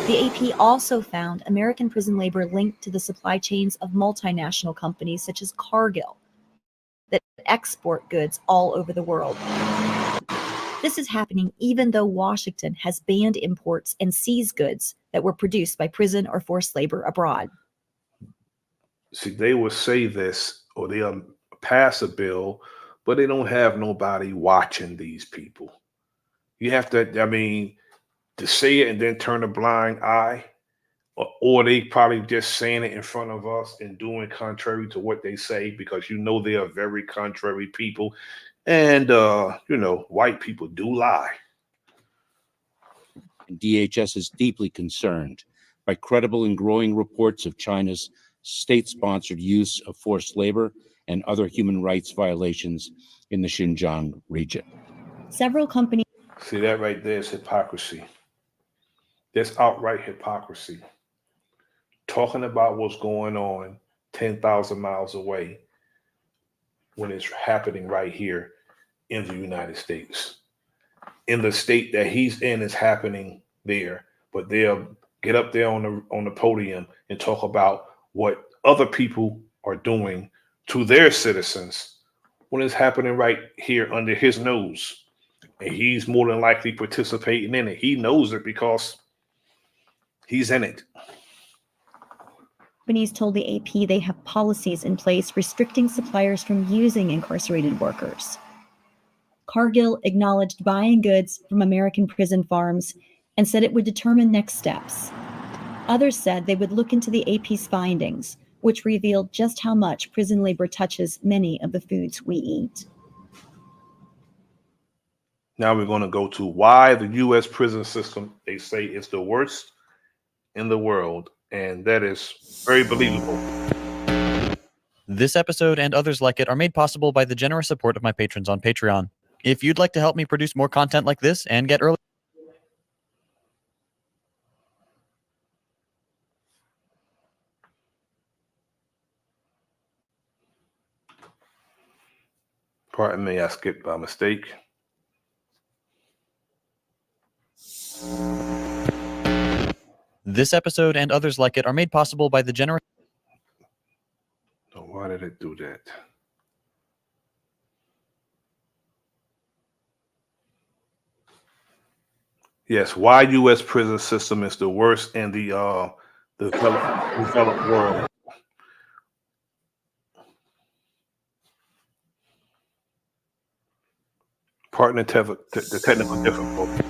The AP also found American prison labor linked to the supply chains of multinational companies such as Cargill that export goods all over the world. This is happening even though Washington has banned imports and seized goods that were produced by prison or forced labor abroad. See, they will say this or they'll pass a bill, but they don't have nobody watching these people. You have to, to say it and then turn a blind eye, or they probably just saying it in front of us and doing contrary to what they say, because they are very contrary people. And, white people do lie. DHS is deeply concerned by credible and growing reports of China's state-sponsored use of forced labor and other human rights violations in the Xinjiang region. Several companies. See, that right there is hypocrisy. That's outright hypocrisy. Talking about what's going on 10,000 miles away when it's happening right here in the United States. In the state that he's in, is happening there, but they'll get up there on the podium and talk about what other people are doing to their citizens when it's happening right here under his nose. And he's more than likely participating in it. He knows it because he's in it. Companies told the AP they have policies in place restricting suppliers from using incarcerated workers. Cargill acknowledged buying goods from American prison farms and said it would determine next steps. Others said they would look into the AP's findings, which revealed just how much prison labor touches many of the foods we eat. Now we're going to go to why the U.S. prison system, they say, is the worst in the world, and that is very believable. This episode and others like it are made possible by the generous support of my patrons on Patreon. If you'd like to help me produce more content like this and get early... Pardon me, I skipped by mistake. This episode and others like it are made possible by the generous. So why did it do that? Yes, why U.S. prison system is the worst in the developed world. Pardon the technical difficulty.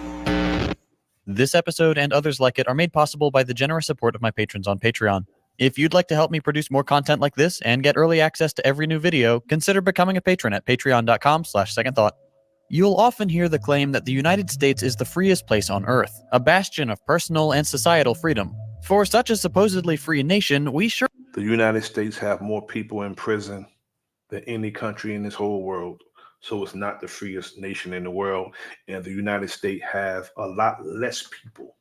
This episode and others like it are made possible by the generous support of my patrons on Patreon. If you'd like to help me produce more content like this and get early access to every new video, consider becoming a patron at patreon.com/secondthought. You'll often hear the claim that the United States is the freest place on earth, a bastion of personal and societal freedom. For such a supposedly free nation, we sure... The United States have more people in prison than any country in this whole world. So it's not the freest nation in the world. And the United States have a lot less people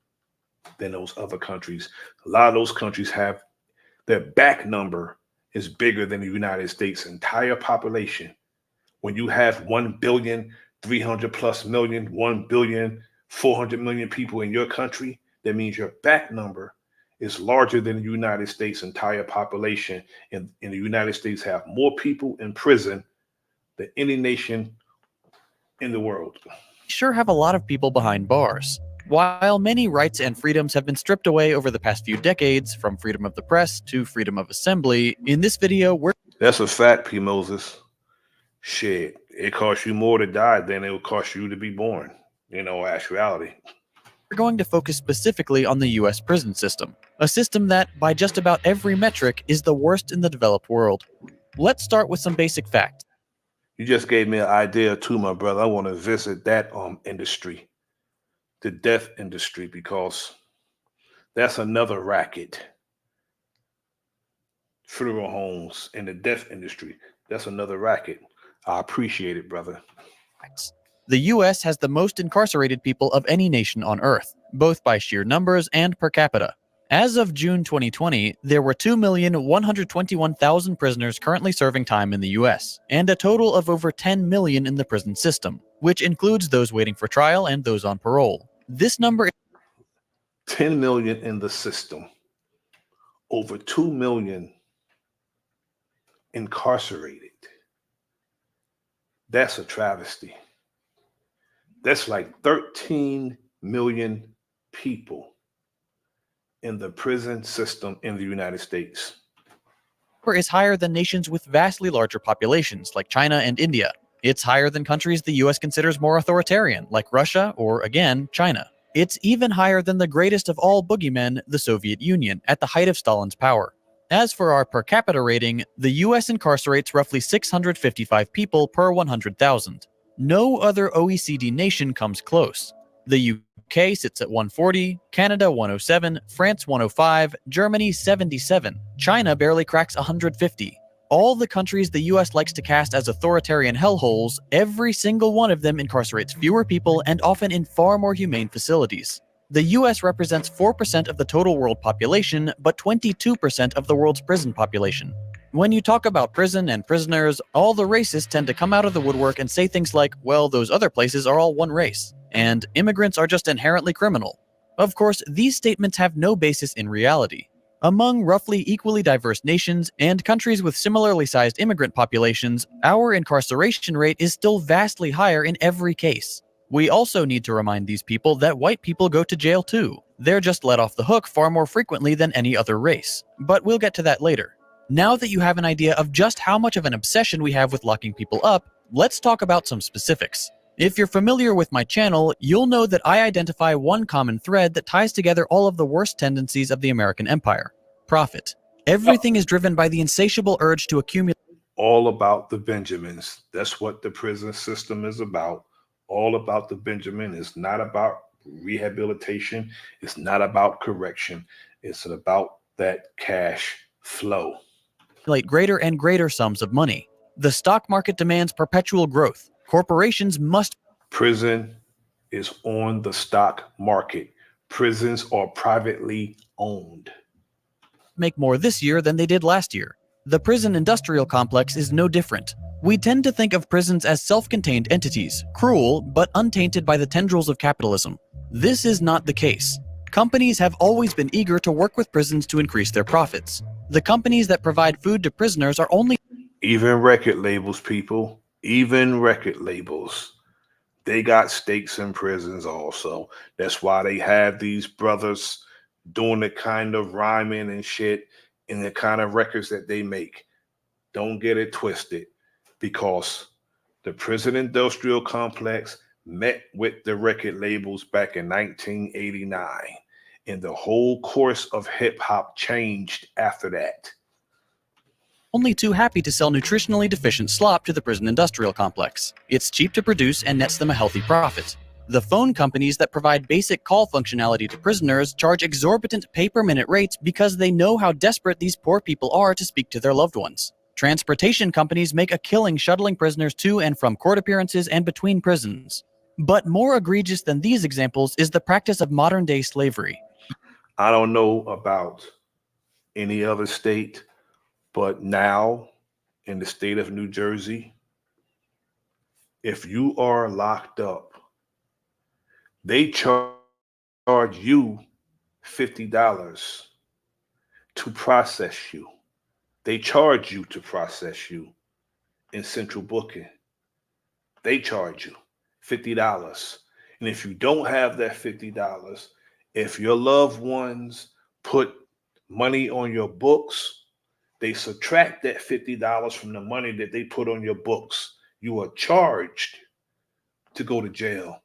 than those other countries. A lot of those countries have their back number is bigger than the United States' entire population. When you have 1,300,000,000+, 1,400,000,000 people in your country, that means your back number is larger than the United States' entire population. And the United States have more people in prison than any nation in the world. sure have a lot of people behind bars. While many rights and freedoms have been stripped away over the past few decades, from freedom of the press to freedom of assembly, in this video we're... That's a fact, P. Moses. Shit, it costs you more to die than it will cost you to be born, in all actuality. We're going to focus specifically on the US prison system, a system that, by just about every metric, is the worst in the developed world. Let's start with some basic facts. You just gave me an idea too, my brother. I want to visit that industry, the death industry, because that's another racket. Funeral homes and the death industry, that's another racket. I appreciate it, brother. The US has the most incarcerated people of any nation on Earth, both by sheer numbers and per capita. As of June 2020, there were 2,121,000 prisoners currently serving time in the US, and a total of over 10 million in the prison system, which includes those waiting for trial and those on parole. This number is 10 million in the system, over 2 million incarcerated. That's a travesty. That's like 13 million people in the prison system in the United States. is higher than nations with vastly larger populations, like China and India. It's higher than countries the US considers more authoritarian, like Russia or, again, China. It's even higher than the greatest of all boogeymen, the Soviet Union, at the height of Stalin's power. As for our per capita rating, the US incarcerates roughly 655 people per 100,000. No other OECD nation comes close. The UK sits at 140, Canada 107, France 105, Germany 77. China barely cracks 150. All the countries the US likes to cast as authoritarian hellholes, every single one of them incarcerates fewer people and often in far more humane facilities. The US represents 4% of the total world population, but 22% of the world's prison population. When you talk about prison and prisoners, all the racists tend to come out of the woodwork and say things like, well, those other places are all one race, and immigrants are just inherently criminal. Of course, these statements have no basis in reality. Among roughly equally diverse nations and countries with similarly sized immigrant populations, our incarceration rate is still vastly higher in every case. We also need to remind these people that white people go to jail too. They're just let off the hook far more frequently than any other race. But we'll get to that later. Now that you have an idea of just how much of an obsession we have with locking people up, let's talk about some specifics. If you're familiar with my channel, you'll know that I identify one common thread that ties together all of the worst tendencies of the American empire: profit. Everything is driven by the insatiable urge to accumulate. All about the Benjamins. That's what the prison system is about. All about the Benjamin. It's not about rehabilitation. It's not about correction. It's about that cash flow. Greater and greater sums of money. The stock market demands perpetual growth. Corporations must... Prison is on the stock market. Prisons are privately owned. Make more this year than they did last year. The prison industrial complex is no different. We tend to think of prisons as self-contained entities, cruel but untainted by the tendrils of capitalism. This is not the case. Companies have always been eager to work with prisons to increase their profits. The companies that provide food to prisoners are only Even record labels, people, even record labels, they got stakes in prisons also. That's why they have these brothers doing the kind of rhyming and shit in the kind of records that they make. Don't get it twisted, because the prison industrial complex met with the record labels back in 1989, and the whole course of hip hop changed after that. only too happy to sell nutritionally deficient slop to the prison industrial complex. It's cheap to produce and nets them a healthy profit. The phone companies that provide basic call functionality to prisoners charge exorbitant pay-per-minute rates because they know how desperate these poor people are to speak to their loved ones. Transportation companies make a killing shuttling prisoners to and from court appearances and between prisons. But more egregious than these examples is the practice of modern-day slavery. I don't know about any other state, but now in the state of New Jersey, if you are locked up, they charge you $50 to process you. They charge you to process you in central booking. They charge you $50. And if you don't have that $50, if your loved ones put money on your books, they subtract that $50 from the money that they put on your books. You are charged to go to jail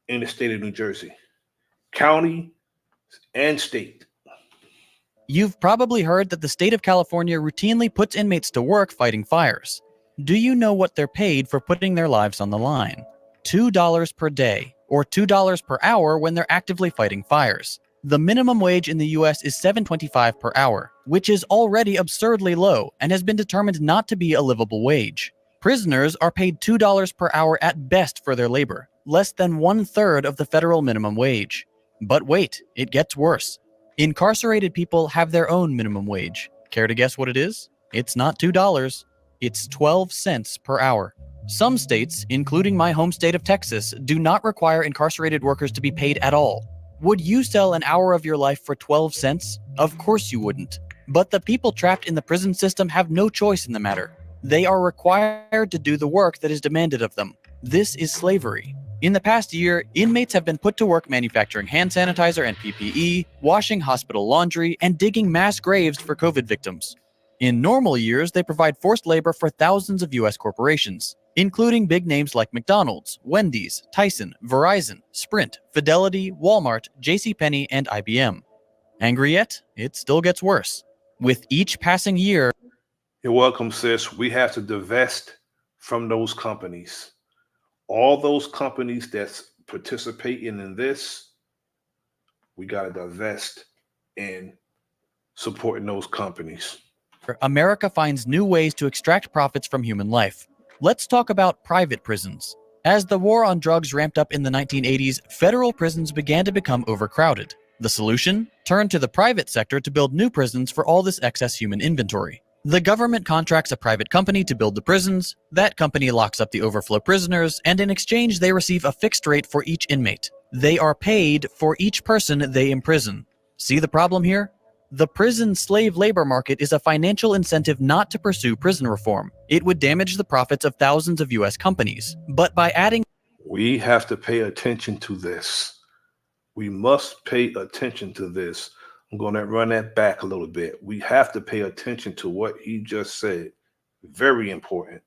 in the state of New Jersey, county and state. You've probably heard that the state of California routinely puts inmates to work fighting fires. Do you know what they're paid for putting their lives on the line? $2 per day, or $2 per hour when they're actively fighting fires. The minimum wage in the US is $7.25 per hour, which is already absurdly low and has been determined not to be a livable wage. Prisoners are paid $2 per hour at best for their labor, less than 1/3 of the federal minimum wage. But wait, it gets worse. Incarcerated people have their own minimum wage. Care to guess what it is? It's not $2, it's 12 cents per hour. Some states, including my home state of Texas, do not require incarcerated workers to be paid at all. Would you sell an hour of your life for 12 cents? Of course you wouldn't. But the people trapped in the prison system have no choice in the matter. They are required to do the work that is demanded of them. This is slavery. In the past year, inmates have been put to work manufacturing hand sanitizer and PPE, washing hospital laundry, and digging mass graves for COVID victims. In normal years, they provide forced labor for thousands of US corporations, including big names like McDonald's, Wendy's, Tyson, Verizon, Sprint, Fidelity, Walmart, JCPenney, and IBM. Angry yet? It still gets worse. With each passing year, You're welcome, sis. We have to divest from those companies. All those companies that's participating in this, we got to divest in supporting those companies. America finds new ways to extract profits from human life. Let's talk about private prisons. As the war on drugs ramped up in the 1980s, federal prisons began to become overcrowded. The solution? Turn to the private sector to build new prisons for all this excess human inventory. The government contracts a private company to build the prisons, that company locks up the overflow prisoners, and in exchange they receive a fixed rate for each inmate. They are paid for each person they imprison. See the problem here? The prison slave labor market is a financial incentive not to pursue prison reform. It would damage the profits of thousands of US companies. But by adding We have to pay attention to this. We must pay attention to this. I'm going to run that back a little bit. We have to pay attention to what he just said. Very important.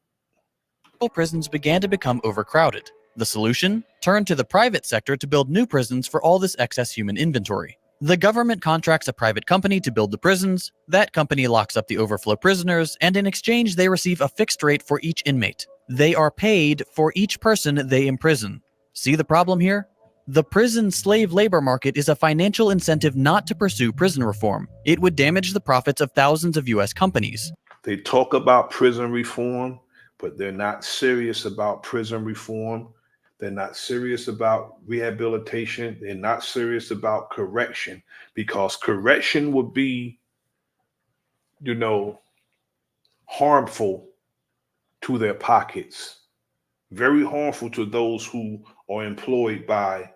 prisons began to become overcrowded. The solution? Turn to the private sector to build new prisons for all this excess human inventory. The government contracts a private company to build the prisons, that company locks up the overflow prisoners, and in exchange they receive a fixed rate for each inmate. They are paid for each person they imprison. See the problem here? The prison slave labor market is a financial incentive not to pursue prison reform. It would damage the profits of thousands of US companies. They talk about prison reform, but they're not serious about prison reform. They're not serious about rehabilitation. They're not serious about correction, because correction would be, harmful to their pockets, very harmful to those who are employed by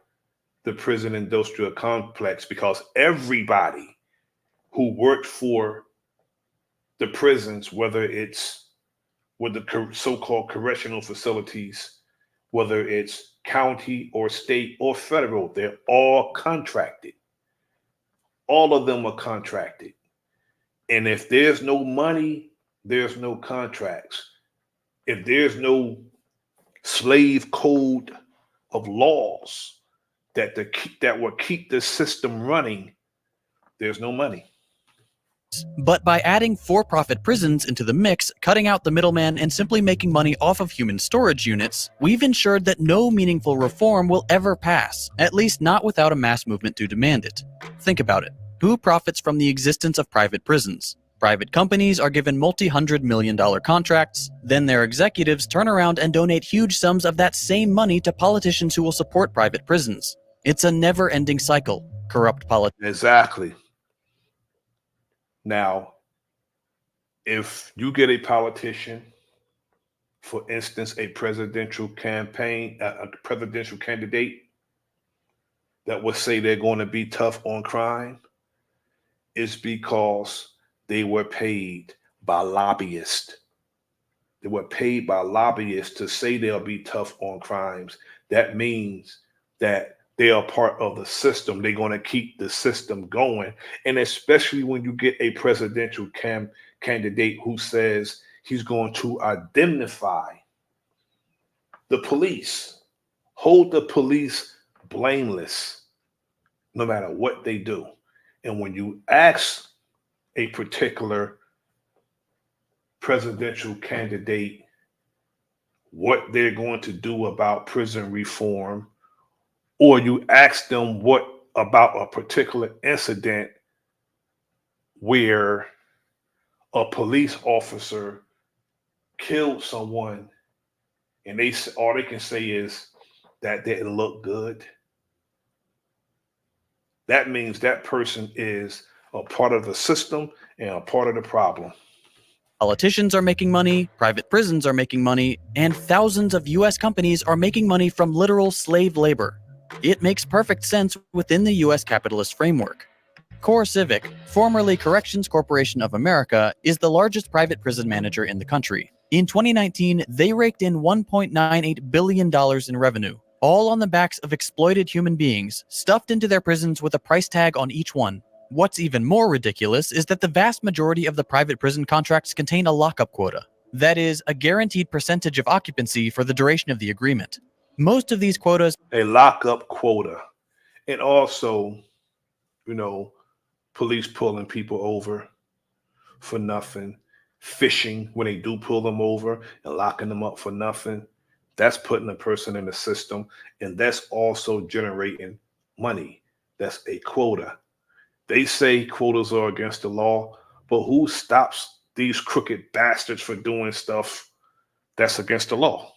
the prison industrial complex, because everybody who worked for the prisons, whether it's with the so-called correctional facilities, whether it's county or state or federal, they're all contracted. All of them are contracted. And if there's no money, there's no contracts. If there's no slave code of laws that will keep the system running, there's no money. But by adding for-profit prisons into the mix, cutting out the middleman, and simply making money off of human storage units, we've ensured that no meaningful reform will ever pass, at least not without a mass movement to demand it. Think about it. Who profits from the existence of private prisons? Private companies are given multi-hundred-million-dollar contracts, then their executives turn around and donate huge sums of that same money to politicians who will support private prisons. It's a never-ending cycle. Corrupt politics. Exactly. Now, if you get a politician, for instance, a presidential campaign, a presidential candidate that would say they're going to be tough on crime, it's because they were paid by lobbyists. They were paid by lobbyists to say they'll be tough on crimes. That means that they are part of the system. They're going to keep the system going. And especially when you get a presidential candidate who says he's going to indemnify the police, hold the police blameless, no matter what they do. And when you ask a particular presidential candidate what they're going to do about prison reform, or you ask them what about a particular incident where a police officer killed someone, and all they can say is that didn't look good, that means that person is a part of the system and a part of the problem. Politicians are making money, private prisons are making money, and thousands of US companies are making money from literal slave labor. It makes perfect sense within the US capitalist framework. Core Civic, formerly Corrections Corporation of America, is the largest private prison manager in the country. In 2019, they raked in $1.98 billion in revenue, all on the backs of exploited human beings, stuffed into their prisons with a price tag on each one. What's even more ridiculous is that the vast majority of the private prison contracts contain a lockup quota. That is, a guaranteed percentage of occupancy for the duration of the agreement. Most of these quotas... A lockup quota. And also, police pulling people over for nothing, fishing when they do pull them over and locking them up for nothing. That's putting a person in the system, and that's also generating money. That's a quota. They say quotas are against the law, but who stops these crooked bastards for doing stuff that's against the law?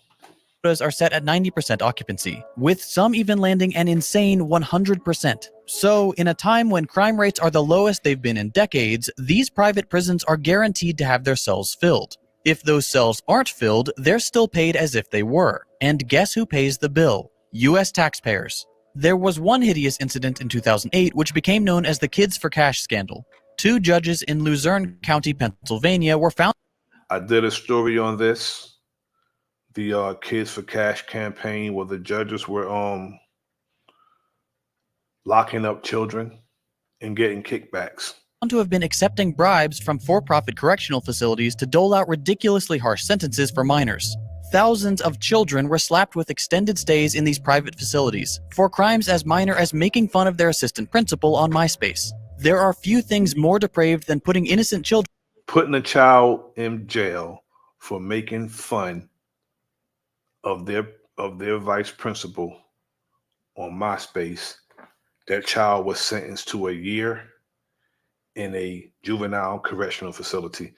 Quotas are set at 90% occupancy, with some even landing an insane 100%. So, in a time when crime rates are the lowest they've been in decades, these private prisons are guaranteed to have their cells filled. If those cells aren't filled, they're still paid as if they were. And guess who pays the bill? US taxpayers. There was one hideous incident in 2008 which became known as the Kids for Cash scandal. 2 judges in Luzerne County, Pennsylvania were found... I did a story on this, the Kids for Cash campaign, where the judges were locking up children and getting kickbacks. To have been accepting bribes from for-profit correctional facilities to dole out ridiculously harsh sentences for minors. Thousands of children were slapped with extended stays in these private facilities for crimes as minor as making fun of their assistant principal on MySpace. There are few things more depraved than putting innocent children... Putting a child in jail for making fun of their vice principal on MySpace. That child was sentenced to a year in a juvenile correctional facility,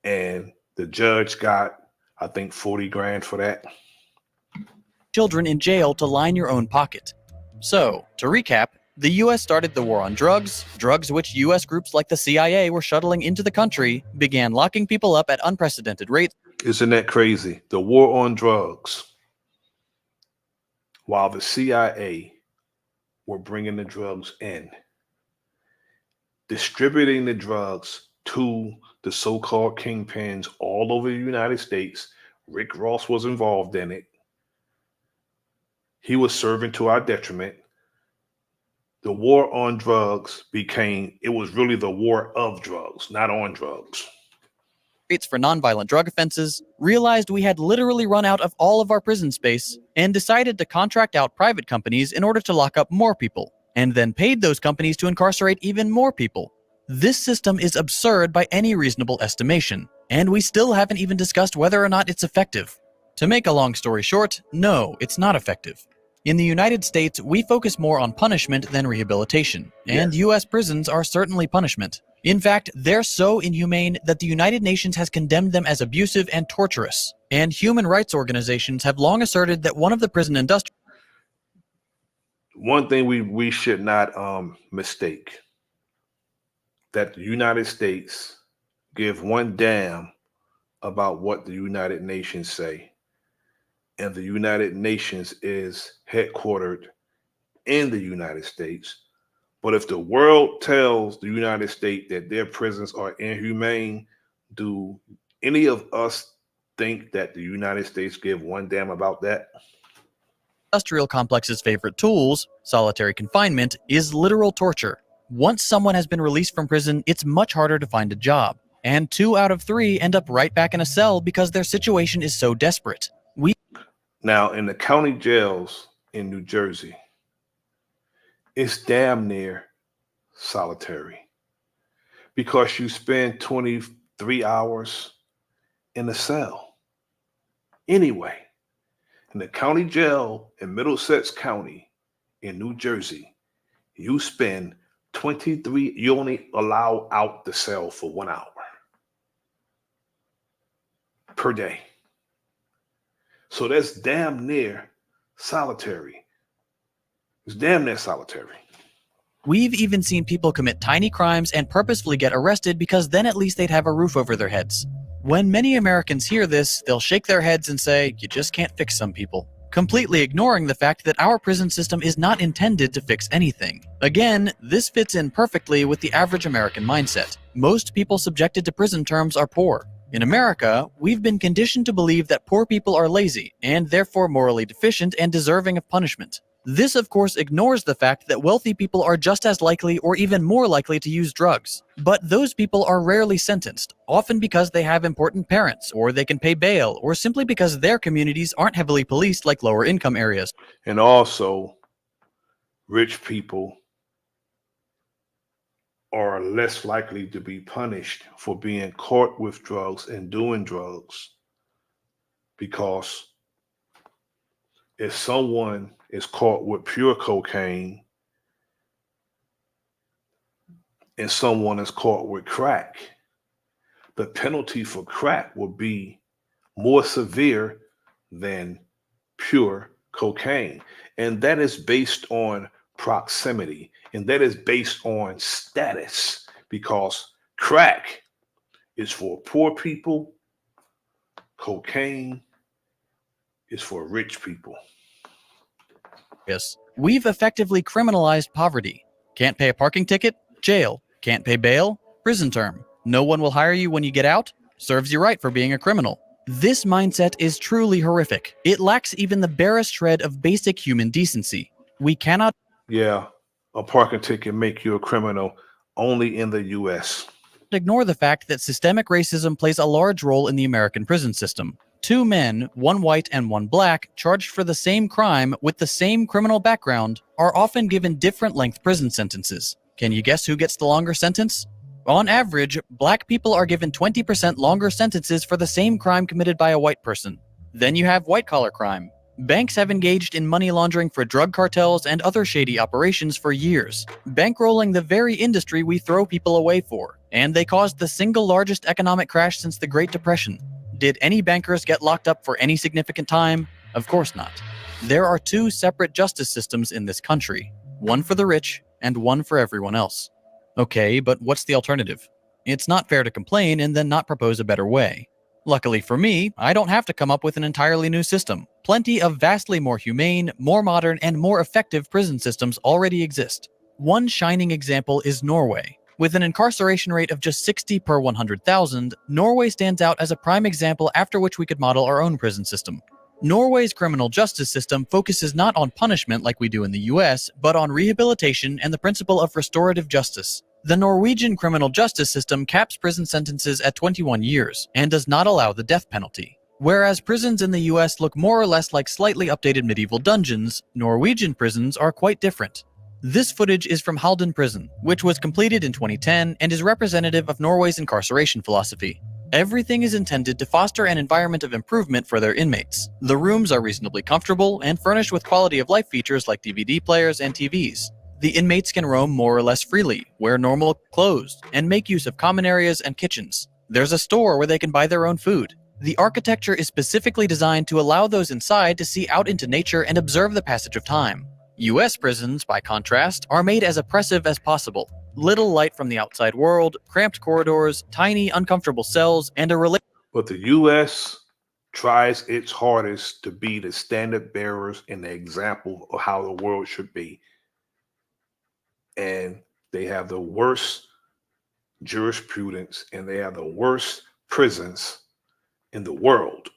and the judge got, I think, 40 grand for that. Children in jail to line your own pocket. So, to recap, the US started the war on drugs which US groups like the CIA were shuttling into the country, began locking people up at unprecedented rates. Isn't that crazy? The war on drugs, while the CIA were bringing the drugs in, distributing the drugs to the so-called kingpins all over the United States. Rick Ross was involved in it. He was serving to our detriment. The war on drugs it was really the war of drugs, not on drugs. For nonviolent drug offenses, realized we had literally run out of all of our prison space, and decided to contract out private companies in order to lock up more people, and then paid those companies to incarcerate even more people. This system is absurd by any reasonable estimation, and we still haven't even discussed whether or not it's effective. To make a long story short, no, it's not effective. In the United States, we focus more on punishment than rehabilitation, and US prisons are certainly punishment. In fact, they're so inhumane that the United Nations has condemned them as abusive and torturous, and human rights organizations have long asserted that one of the prison industry. One thing we should not mistake, that the United States give one damn about what the United Nations say. And the United Nations is headquartered in the United States. But if the world tells the United States that their prisons are inhumane, do any of us think that the United States give one damn about that? Industrial complex's favorite tools, solitary confinement, is literal torture. Once someone has been released from prison, it's much harder to find a job. And 2 out of 3 end up right back in a cell because their situation is so desperate. Now, in the county jails in New Jersey, it's damn near solitary because you spend 23 hours in a cell. Anyway, in the county jail in Middlesex County in New Jersey, you spend 23, you only allow out the cell for 1 hour per day. So that's damn near solitary. It's damn near solitary. We've even seen people commit tiny crimes and purposefully get arrested because then at least they'd have a roof over their heads. When many Americans hear this, they'll shake their heads and say, you just can't fix some people, completely ignoring the fact that our prison system is not intended to fix anything. Again, this fits in perfectly with the average American mindset. Most people subjected to prison terms are poor. In America, we've been conditioned to believe that poor people are lazy and therefore morally deficient and deserving of punishment. This, of course, ignores the fact that wealthy people are just as likely or even more likely to use drugs. But those people are rarely sentenced, often because they have important parents, or they can pay bail, or simply because their communities aren't heavily policed like lower income areas. And also, rich people are less likely to be punished for being caught with drugs and doing drugs, because if someone is caught with pure cocaine and someone is caught with crack, the penalty for crack will be more severe than pure cocaine. And that is based on proximity, and that is based on status, because crack is for poor people, cocaine is for rich people. Yes, we've effectively criminalized poverty. Can't pay a parking ticket? Jail. Can't pay bail? Prison term. No one will hire you when you get out? Serves you right for being a criminal. This mindset is truly horrific. It lacks even the barest shred of basic human decency. We cannot... Yeah, a parking ticket make you a criminal only in the US. Ignore the fact that systemic racism plays a large role in the American prison system. 2 men, 1 white and 1 black, charged for the same crime with the same criminal background, are often given different length prison sentences. Can you guess who gets the longer sentence? On average, black people are given 20% longer sentences for the same crime committed by a white person. Then you have white-collar crime. Banks have engaged in money laundering for drug cartels and other shady operations for years, bankrolling the very industry we throw people away for, and they caused the single largest economic crash since the Great Depression. Did any bankers get locked up for any significant time? Of course not. There are 2 separate justice systems in this country, one for the rich and one for everyone else. Okay, but what's the alternative? It's not fair to complain and then not propose a better way. Luckily for me, I don't have to come up with an entirely new system. plenty of vastly more humane, more modern, and more effective prison systems already exist. One shining example is Norway. With an incarceration rate of just 60 per 100,000, Norway stands out as a prime example after which we could model our own prison system. Norway's criminal justice system focuses not on punishment like we do in the US, but on rehabilitation and the principle of restorative justice. The Norwegian criminal justice system caps prison sentences at 21 years and does not allow the death penalty. Whereas prisons in the US look more or less like slightly updated medieval dungeons, Norwegian prisons are quite different. This footage is from Halden Prison, which was completed in 2010 and is representative of Norway's incarceration philosophy. Everything is intended to foster an environment of improvement for their inmates. The rooms are reasonably comfortable and furnished with quality of life features like DVD players and TVs. The inmates can roam more or less freely, wear normal clothes, and make use of common areas and kitchens. There's a store where they can buy their own food. The architecture is specifically designed to allow those inside to see out into nature and observe the passage of time. US prisons, by contrast, are made as oppressive as possible. Little light from the outside world, cramped corridors, tiny, uncomfortable cells, and But the U.S. tries its hardest to be the standard bearers and the example of how the world should be. And they have the worst jurisprudence and they have the worst prisons in the world.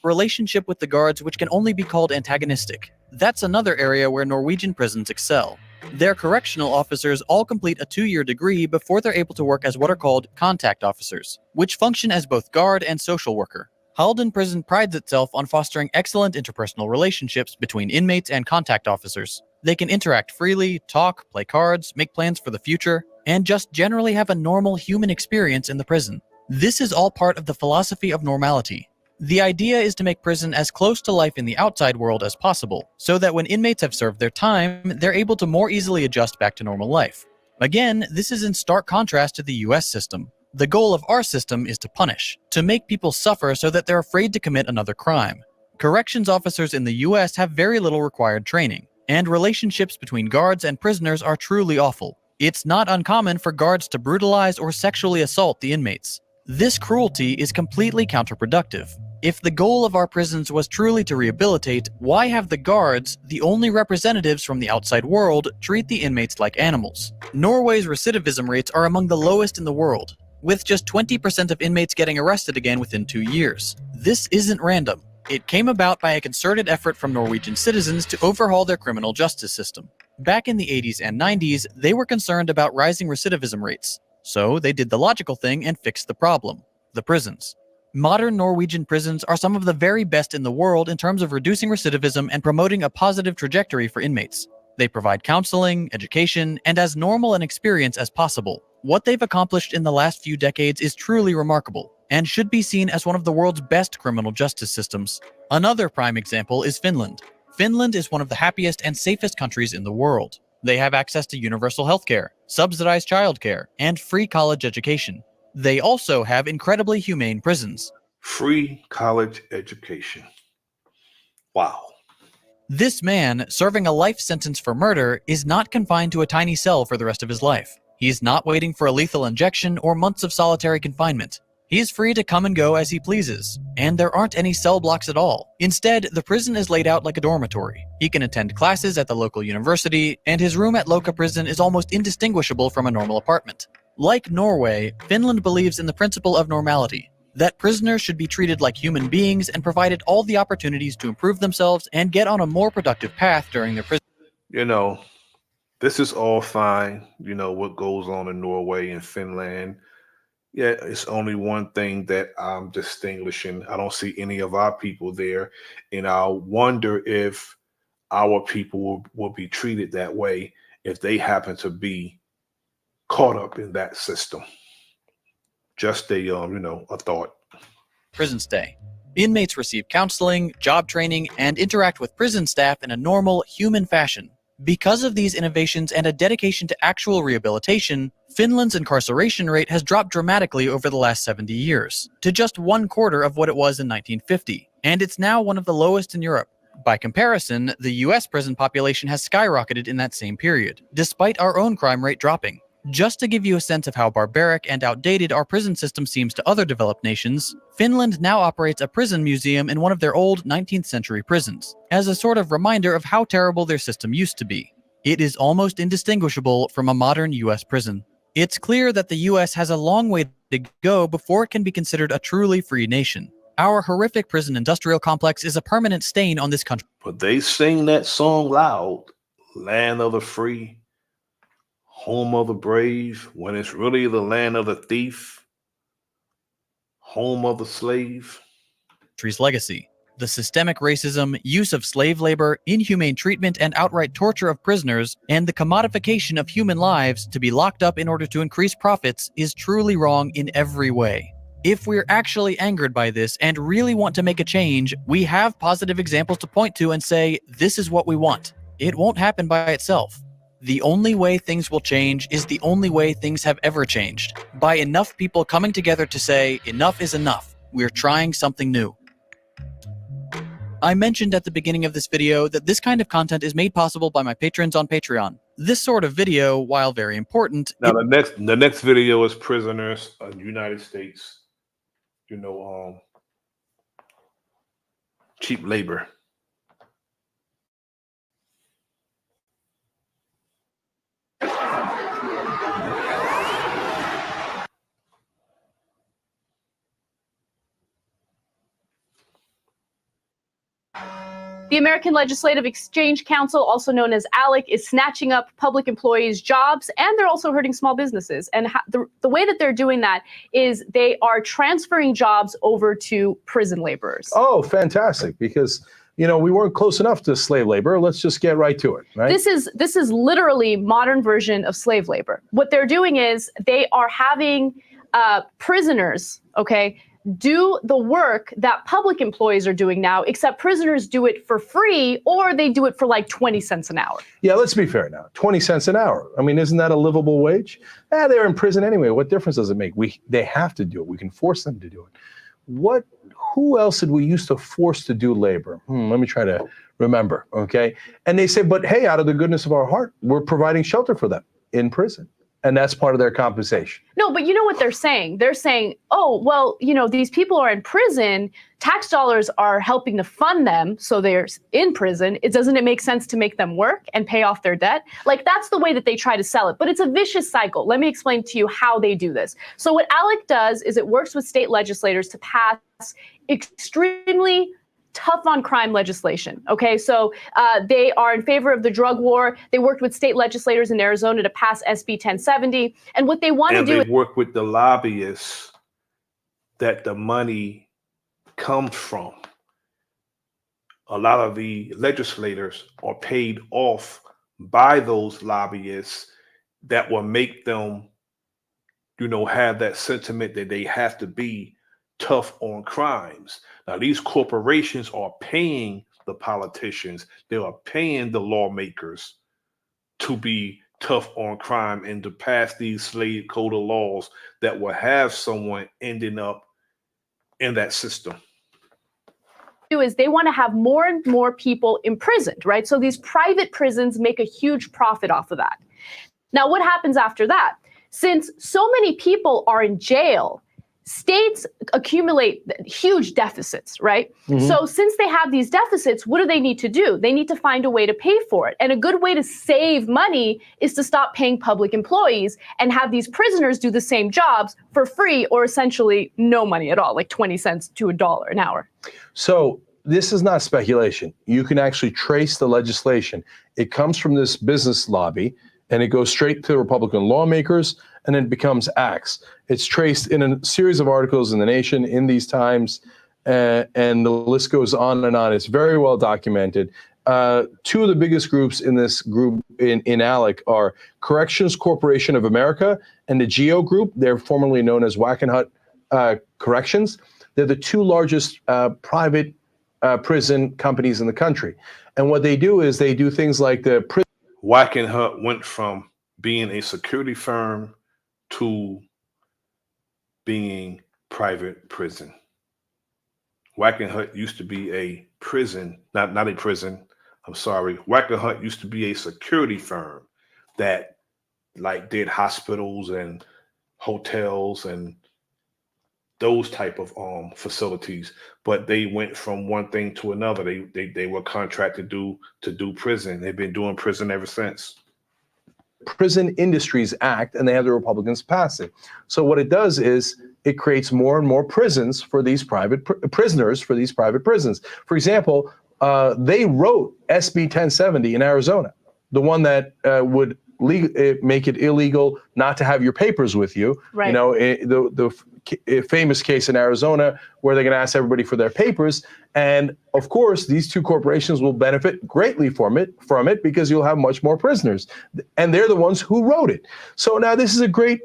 Relationship with the guards which can only be called antagonistic. That's another area where Norwegian prisons excel. Their correctional officers all complete a 2-year degree before they're able to work as what are called contact officers, which function as both guard and social worker. Halden Prison prides itself on fostering excellent interpersonal relationships between inmates and contact officers. They can interact freely, talk, play cards, make plans for the future, and just generally have a normal human experience in the prison. This is all part of the philosophy of normality. The idea is to make prison as close to life in the outside world as possible, so that when inmates have served their time, they're able to more easily adjust back to normal life. Again, this is in stark contrast to the US system. The goal of our system is to punish, to make people suffer so that they're afraid to commit another crime. Corrections officers in the US have very little required training, and relationships between guards and prisoners are truly awful. It's not uncommon for guards to brutalize or sexually assault the inmates. This cruelty is completely counterproductive. If the goal of our prisons was truly to rehabilitate, why have the guards, the only representatives from the outside world, treat the inmates like animals? Norway's recidivism rates are among the lowest in the world, with just 20% of inmates getting arrested again within 2 years. This isn't random. It came about by a concerted effort from Norwegian citizens to overhaul their criminal justice system. Back in the 80s and 90s, they were concerned about rising recidivism rates. So they did the logical thing and fixed the problem: the prisons. Modern Norwegian prisons are some of the very best in the world in terms of reducing recidivism and promoting a positive trajectory for inmates. They provide counseling, education, and as normal an experience as possible. What they've accomplished in the last few decades is truly remarkable, and should be seen as one of the world's best criminal justice systems. Another prime example is Finland. Finland is one of the happiest and safest countries in the world. They have access to universal healthcare, subsidized childcare, and free college education. They also have incredibly humane prisons. Free college education. Wow. This man, serving a life sentence for murder, is not confined to a tiny cell for the rest of his life. He's not waiting for a lethal injection or months of solitary confinement. He's free to come and go as he pleases, and there aren't any cell blocks at all. Instead, the prison is laid out like a dormitory. He can attend classes at the local university, and his room at Loka prison is almost indistinguishable from a normal apartment. Like Norway, Finland believes in the principle of normality, that prisoners should be treated like human beings and provided all the opportunities to improve themselves and get on a more productive path during their prison. You know, this is all fine, you know, what goes on in Norway and Finland. Yeah, it's only one thing that I'm distinguishing. I don't see any of our people there. And I wonder if our people will be treated that way if they happen to be caught up in that system. Just a, a thought. Prison stay. Inmates receive counseling, job training, and interact with prison staff in a normal, human fashion. Because of these innovations and a dedication to actual rehabilitation, Finland's incarceration rate has dropped dramatically over the last 70 years, to just 1/4 of what it was in 1950, and it's now one of the lowest in Europe. By comparison, the US prison population has skyrocketed in that same period, despite our own crime rate dropping. Just to give you a sense of how barbaric and outdated our prison system seems to other developed nations, Finland now operates a prison museum in one of their old 19th century prisons, as a sort of reminder of how terrible their system used to be. It is almost indistinguishable from a modern US prison. It's clear that the US has a long way to go before it can be considered a truly free nation. Our horrific prison industrial complex is a permanent stain on this country. But they sing that song loud, land of the free, home of the brave, when it's really the land of the thief, home of the slave. Legacy. The systemic racism, use of slave labor, inhumane treatment and outright torture of prisoners, and the commodification of human lives to be locked up in order to increase profits is truly wrong in every way. If we're actually angered by this and really want to make a change, we have positive examples to point to and say, this is what we want. It won't happen by itself. The only way things will change is the only way things have ever changed. By enough people coming together to say, enough is enough. We're trying something new. I mentioned at the beginning of this video that this kind of content is made possible by my patrons on Patreon. This sort of video, while very important... Now, the next video is prisoners in the United States, cheap labor. The American Legislative Exchange Council, also known as ALEC, is snatching up public employees' jobs, and they're also hurting small businesses. And the way that they're doing that is they are transferring jobs over to prison laborers. Oh, fantastic. Because, we weren't close enough to slave labor. Let's just get right to it, right? This is literally modern version of slave labor. What they're doing is they are having prisoners, do the work that public employees are doing now, except prisoners do it for free, or they do it for like 20 cents an hour. Yeah, let's be fair now. 20 cents an hour. I mean, isn't that a livable wage? They're in prison anyway. What difference does it make? They have to do it. We can force them to do it. Who else did we used to force to do labor? Let me try to remember, okay? And they say, but hey, out of the goodness of our heart, we're providing shelter for them in prison. And that's part of their compensation. No, but you know what they're saying? They're saying, oh, well, these people are in prison. Tax dollars are helping to fund them. So they're in prison. Doesn't it make sense to make them work and pay off their debt? Like, that's the way that they try to sell it. But it's a vicious cycle. Let me explain to you how they do this. So what ALEC does is it works with state legislators to pass extremely tough on crime legislation. So they are in favor of the drug war. They worked with state legislators in Arizona to pass SB 1070. And what they want to do is work with the lobbyists that the money comes from. A lot of the legislators are paid off by those lobbyists that will make them, have that sentiment that they have to be tough on crimes. Now, these corporations are paying the politicians, they are paying the lawmakers to be tough on crime and to pass these slave code of laws that will have someone ending up in that system. Is they want to have more and more people imprisoned, right? So these private prisons make a huge profit off of that. Now, what happens after that? Since so many people are in jail, states accumulate huge deficits, right? Mm-hmm. So since they have these deficits, what do they need to do? They need to find a way to pay for it. And a good way to save money is to stop paying public employees and have these prisoners do the same jobs for free or essentially no money at all, like 20 cents to $1 an hour. So this is not speculation. You can actually trace the legislation. It comes from this business lobby and it goes straight to Republican lawmakers, and then it becomes acts. It's traced in a series of articles in The Nation, in these times, and the list goes on and on. It's very well documented. Two of the biggest groups in this group in ALEC are Corrections Corporation of America and the GEO Group. They're formerly known as Wackenhut Corrections. They're the two largest private prison companies in the country. And what they do is they do things like the prison. Wackenhut went from being a security firm to being private prison. Wackenhut used to be a prison, not a prison. I'm sorry. Wackenhut used to be a security firm that like did hospitals and hotels and those type of facilities, but they went from one thing to another. They were contracted to do prison. They've been doing prison ever since. Prison Industries Act, and they have the Republicans pass it. So what it does is it creates more and more prisons for these private prisoners for these private prisons. For example, they wrote SB 1070 in Arizona, the one that would make it illegal not to have your papers with you. Right. You know, the famous case in Arizona where they're going to ask everybody for their papers. And of course, these two corporations will benefit greatly from it because you'll have much more prisoners. And they're the ones who wrote it. So now this is a great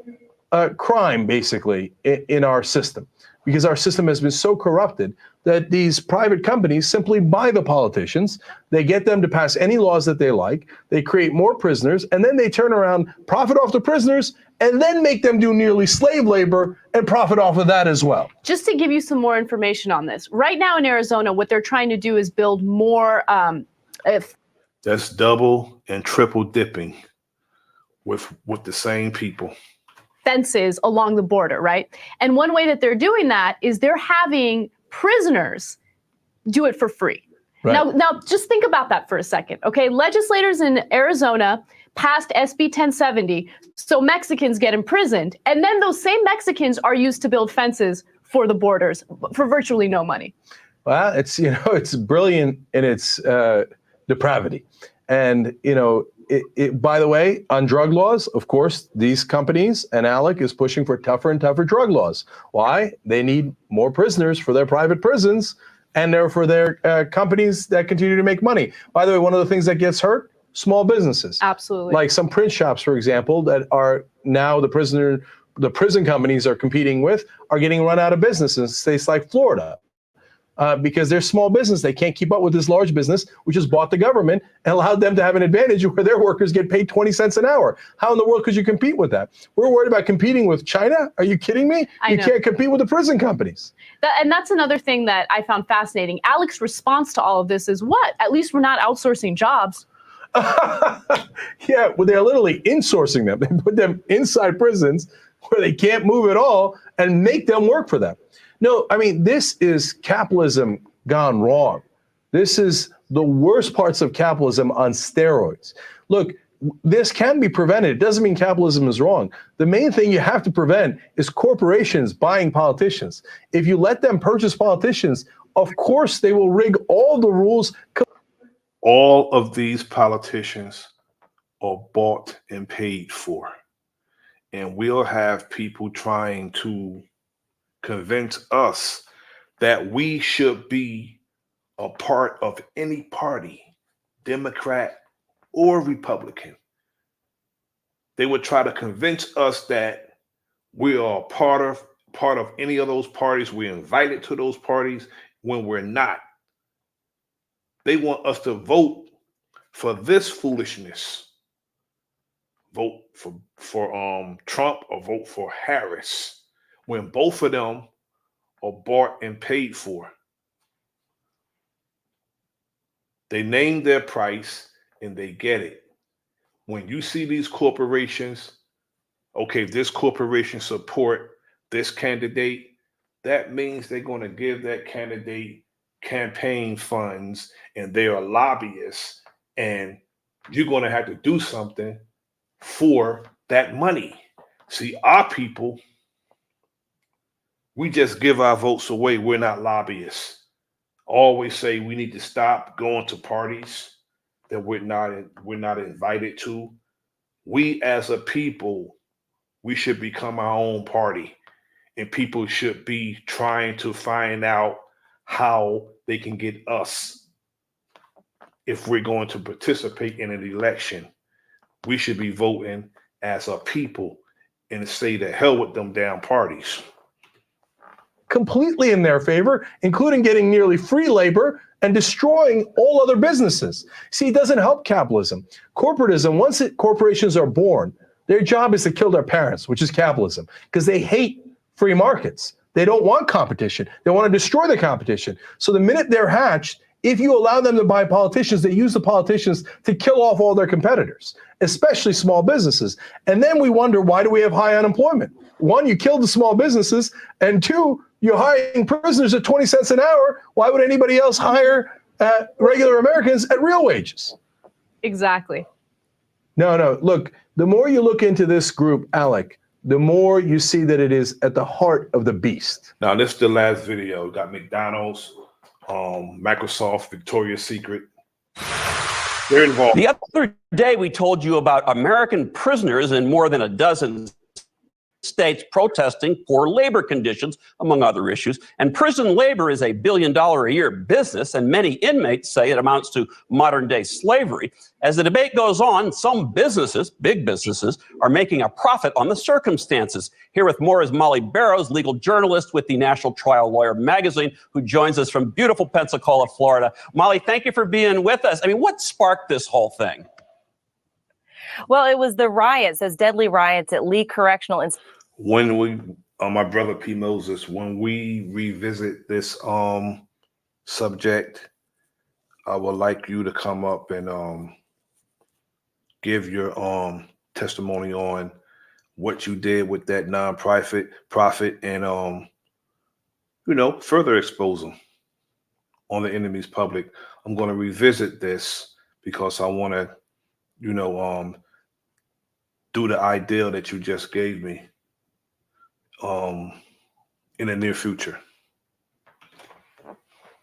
crime, basically, in our system, because our system has been so corrupted that these private companies simply buy the politicians. They get them to pass any laws that they like. They create more prisoners, and then they turn around, profit off the prisoners, and then make them do nearly slave labor and profit off of that as well. Just to give you some more information on this, right now in Arizona, what they're trying to do is build more. That's double and triple dipping with the same people. Fences along the border, right? And one way that they're doing that is they're having prisoners do it for free. Right. Now, just think about that for a second, okay? Legislators in Arizona passed SB 1070 so Mexicans get imprisoned, and then those same Mexicans are used to build fences for the borders for virtually no money. Well, it's, you know, it's brilliant in its depravity. And, you know, by the way, on drug laws, of course, these companies and ALEC is pushing for tougher and tougher drug laws. Why? They need more prisoners for their private prisons, and they're for their companies that continue to make money. By the way, one of the things that gets hurt, small businesses. Absolutely. Like some print shops, for example, that are now the prison companies are competing with are getting run out of business in states like Florida. Because they're small business. They can't keep up with this large business, which has bought the government and allowed them to have an advantage where their workers get paid 20 cents an hour. How in the world could you compete with that? We're worried about competing with China? Are you kidding me? You can't compete with the prison companies. And that's another thing that I found fascinating. Alec's response to all of this is what? At least we're not outsourcing jobs. Yeah, well, they're literally insourcing them. They put them inside prisons where they can't move at all and make them work for them. No, I mean, this is capitalism gone wrong. This is the worst parts of capitalism on steroids. Look, this can be prevented. It doesn't mean capitalism is wrong. The main thing you have to prevent is corporations buying politicians. If you let them purchase politicians, of course they will rig all the rules. All of these politicians are bought and paid for. And we'll have people trying to convince us that we should be a part of any party, Democrat or Republican. They would try to convince us that we are part of any of those parties. We're invited to those parties when we're not. They want us to vote for this foolishness. Vote for Trump or vote for Harris, when both of them are bought and paid for. They name their price and they get it. When you see these corporations, okay, this corporation support this candidate, that means they're going to give that candidate campaign funds, and they are lobbyists, and you're going to have to do something for that money. See, our people, we just give our votes away. We're not lobbyists. Always say we need to stop going to parties that we're not invited to. We as a people, we should become our own party, and people should be trying to find out how they can get us. If we're going to participate in an election, we should be voting as a people and say the hell with them damn parties. Completely in their favor, including getting nearly free labor and destroying all other businesses. See, it doesn't help capitalism. Corporatism, once corporations are born, their job is to kill their parents, which is capitalism, because they hate free markets. They don't want competition. They want to destroy the competition. So the minute they're hatched, if you allow them to buy politicians, they use the politicians to kill off all their competitors, especially small businesses. And then we wonder, why do we have high unemployment? One, you killed the small businesses, and two, you're hiring prisoners at 20 cents an hour. Why would anybody else hire regular Americans at real wages? Exactly. No. Look, the more you look into this group, Alec, the more you see that it is at the heart of the beast. Now, this is the last video. We got McDonald's, Microsoft, Victoria's Secret. They're involved. The other day, we told you about American prisoners in more than a dozen states protesting poor labor conditions, among other issues. And prison labor is a $1 billion a year business, and many inmates say it amounts to modern day slavery. As the debate goes on, some businesses, big businesses, are making a profit on the circumstances. Here with more is Molly Barrows, legal journalist with the National Trial Lawyer magazine, who joins us from beautiful Pensacola, Florida. Molly, thank you for being with us. I mean, what sparked this whole thing? Well, it was the riots, those deadly riots at Lee Correctional Institution. When we, my brother P. Moses, when we revisit this subject, I would like you to come up and give your testimony on what you did with that non-profit and further expose them on the enemy's public. I'm going to revisit this because I want to, do the ideal that you just gave me in the near future.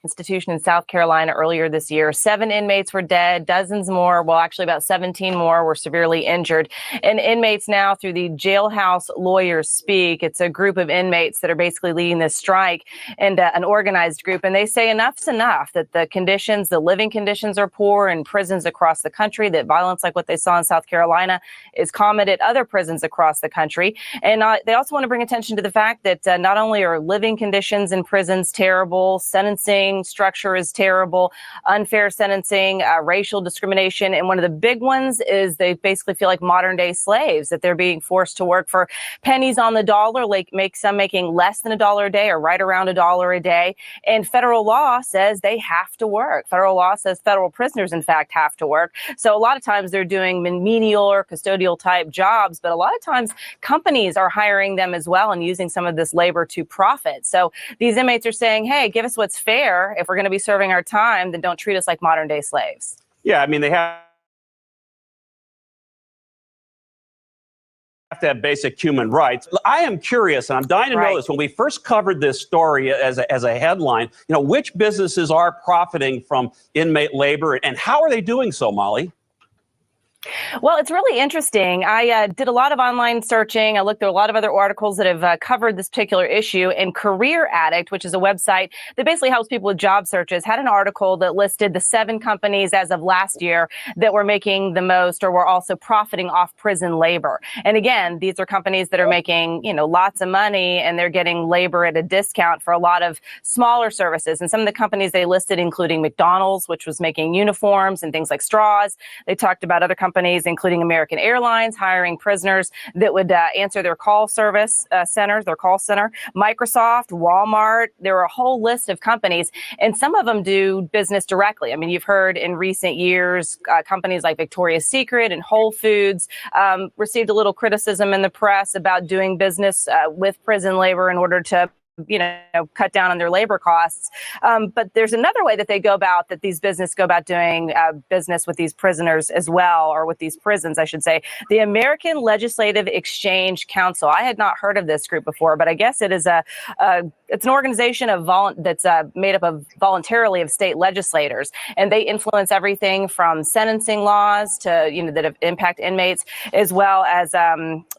Institution in South Carolina earlier this year. 7 inmates were dead, dozens more, well, actually about 17 more were severely injured. And inmates now, through the Jailhouse Lawyers Speak, it's a group of inmates that are basically leading this strike, and an organized group. And they say enough's enough, that the conditions, the living conditions are poor in prisons across the country, that violence like what they saw in South Carolina is common at other prisons across the country. And they also want to bring attention to the fact that not only are living conditions in prisons terrible, sentencing structure is terrible, unfair sentencing, racial discrimination. And one of the big ones is they basically feel like modern day slaves, that they're being forced to work for pennies on the dollar, like some making less than $1 a day or right around $1 a day. And federal law says they have to work. Federal law says federal prisoners, in fact, have to work. So a lot of times they're doing menial or custodial type jobs, but a lot of times companies are hiring them as well and using some of this labor to profit. So these inmates are saying, hey, give us what's fair. If we're going to be serving our time, then don't treat us like modern day slaves. Yeah, I mean, they have to have basic human rights. I am curious, and I'm dying to know this. When we first covered this story as a headline, which businesses are profiting from inmate labor, and how are they doing so, Molly? Well, it's really interesting. I did a lot of online searching. I looked at a lot of other articles that have covered this particular issue. And Career Addict, which is a website that basically helps people with job searches, had an article that listed the 7 companies as of last year that were making the most or were also profiting off prison labor. And again, these are companies that are making, lots of money, and they're getting labor at a discount for a lot of smaller services. And some of the companies they listed, including McDonald's, which was making uniforms and things like straws. They talked about other companies, including American Airlines, hiring prisoners that would answer their call service centers, their call center, Microsoft, Walmart. There were a whole list of companies, and some of them do business directly. I mean, you've heard in recent years, companies like Victoria's Secret and Whole Foods received a little criticism in the press about doing business with prison labor in order to cut down on their labor costs. But there's another way that they go about, that these businesses go about doing business with these prisoners as well, or with these prisons, I should say. The American Legislative Exchange Council. I had not heard of this group before, but I guess it is it's an organization that's made up of voluntarily of state legislators, and they influence everything from sentencing laws to that impact inmates, as well as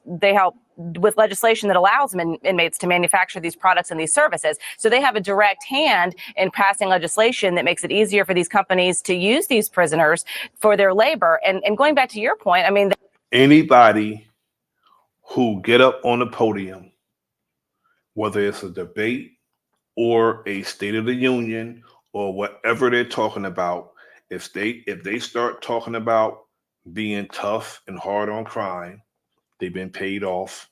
they help with legislation that allows inmates to manufacture these products and these services. So they have a direct hand in passing legislation that makes it easier for these companies to use these prisoners for their labor. And going back to your point, I mean, anybody who get up on the podium, whether it's a debate or a State of the Union or whatever they're talking about, if they start talking about being tough and hard on crime, they've been paid off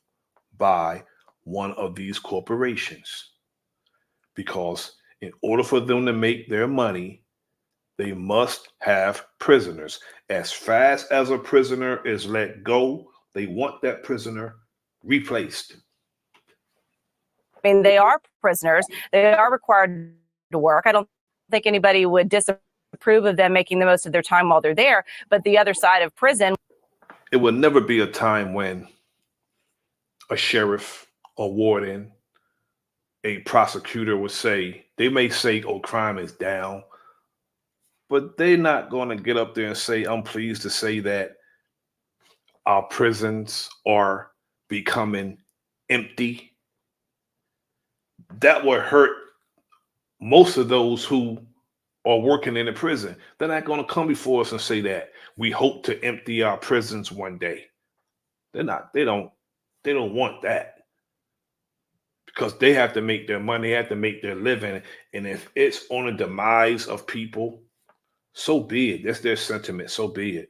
by one of these corporations. Because in order for them to make their money, They must have prisoners. As fast as a prisoner is let go, they want that prisoner replaced. I mean, they are prisoners. They are required to work. I don't think anybody would disapprove of them making the most of their time while they're there. But the other side of prison, it will never be a time when a sheriff, a warden, a prosecutor would say, they may say, oh, crime is down, but they're not going to get up there and say, I'm pleased to say that our prisons are becoming empty. That would hurt most of those who are working in the prison. They're not going to come before us and say that we hope to empty our prisons one day. They don't want that, because they have to make their money, they have to make their living. And if it's on the demise of people, so be it. That's their sentiment. So be it.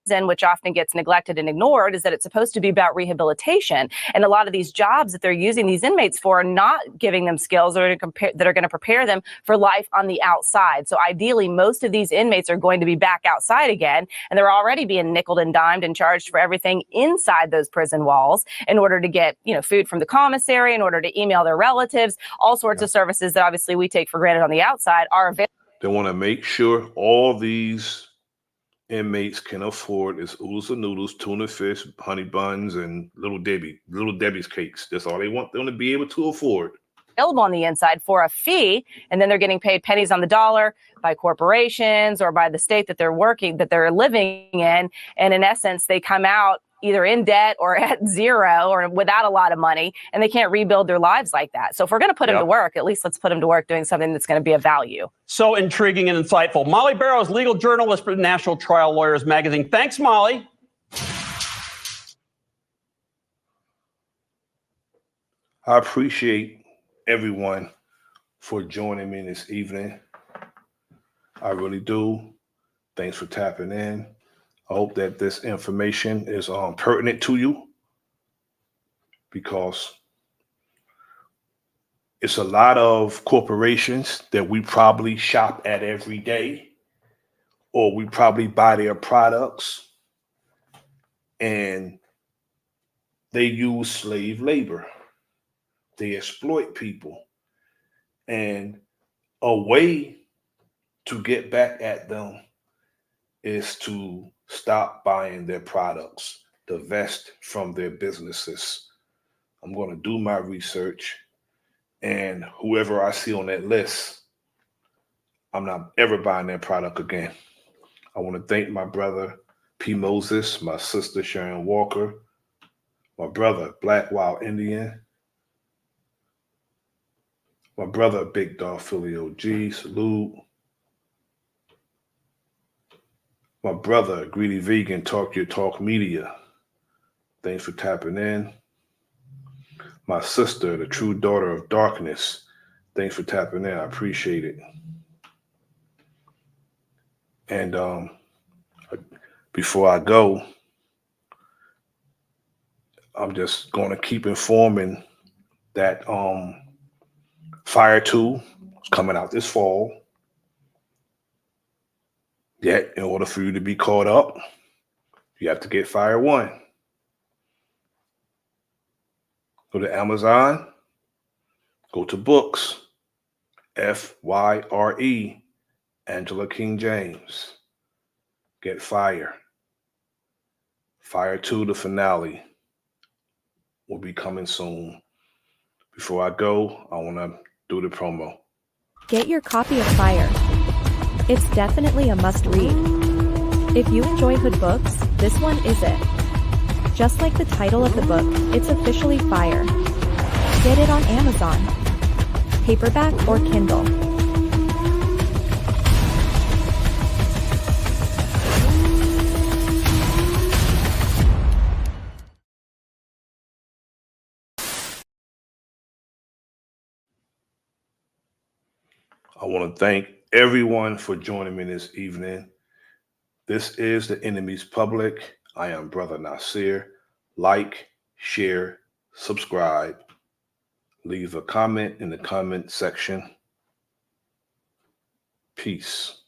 which often gets neglected and ignored, is that it's supposed to be about rehabilitation. And a lot of these jobs that they're using these inmates for are not giving them skills that are going to prepare them for life on the outside. So ideally, most of these inmates are going to be back outside again, and they're already being nickeled and dimed and charged for everything inside those prison walls in order to get, food from the commissary, in order to email their relatives, all sorts of services that obviously we take for granted on the outside are available. They want to make sure all these inmates can afford is oodles and noodles, tuna fish, honey buns, and little Debbie's cakes. That's all they want them to be able to afford. Available on the inside for a fee, and then they're getting paid pennies on the dollar by corporations or by the state that they're living in. And in essence, they come out either in debt or at zero or without a lot of money, and they can't rebuild their lives like that. So if we're going to put them to work, at least let's put them to work doing something that's going to be of value. So intriguing and insightful. Molly Barrows, legal journalist for National Trial Lawyers Magazine. Thanks, Molly. I appreciate everyone for joining me this evening. I really do. Thanks for tapping in. I hope that this information is pertinent to you, because it's a lot of corporations that we probably shop at every day, or we probably buy their products, and they use slave labor. They exploit people. And a way to get back at them is to stop buying their products, divest from their businesses. I'm going to do my research, and whoever I see on that list, I'm not ever buying their product again. I want to thank my brother, P. Moses, my sister, Sharon Walker, my brother, Black Wild Indian, my brother, Big Dog Philly OG, salute. My brother, Greedy Vegan, Talk Your Talk Media. Thanks for tapping in. My sister, the true daughter of darkness. Thanks for tapping in. I appreciate it. And before I go, I'm just going to keep informing that Fire 2 is coming out this fall. Yet, in order for you to be caught up, you have to get Fire 1. Go to Amazon, go to books, FYRE, Angela King James. Get Fire. Fire 2, the finale, will be coming soon. Before I go, I want to do the promo. Get your copy of Fire. It's definitely a must-read. If you enjoy hood books, this one is it. Just like the title of the book, it's officially Fire. Get it on Amazon, paperback or Kindle. I want to thank everyone for joining me this evening. This is The Enemy's Public. I am Bro.Nasir. Like, share, subscribe. Leave a comment in the comment section. Peace.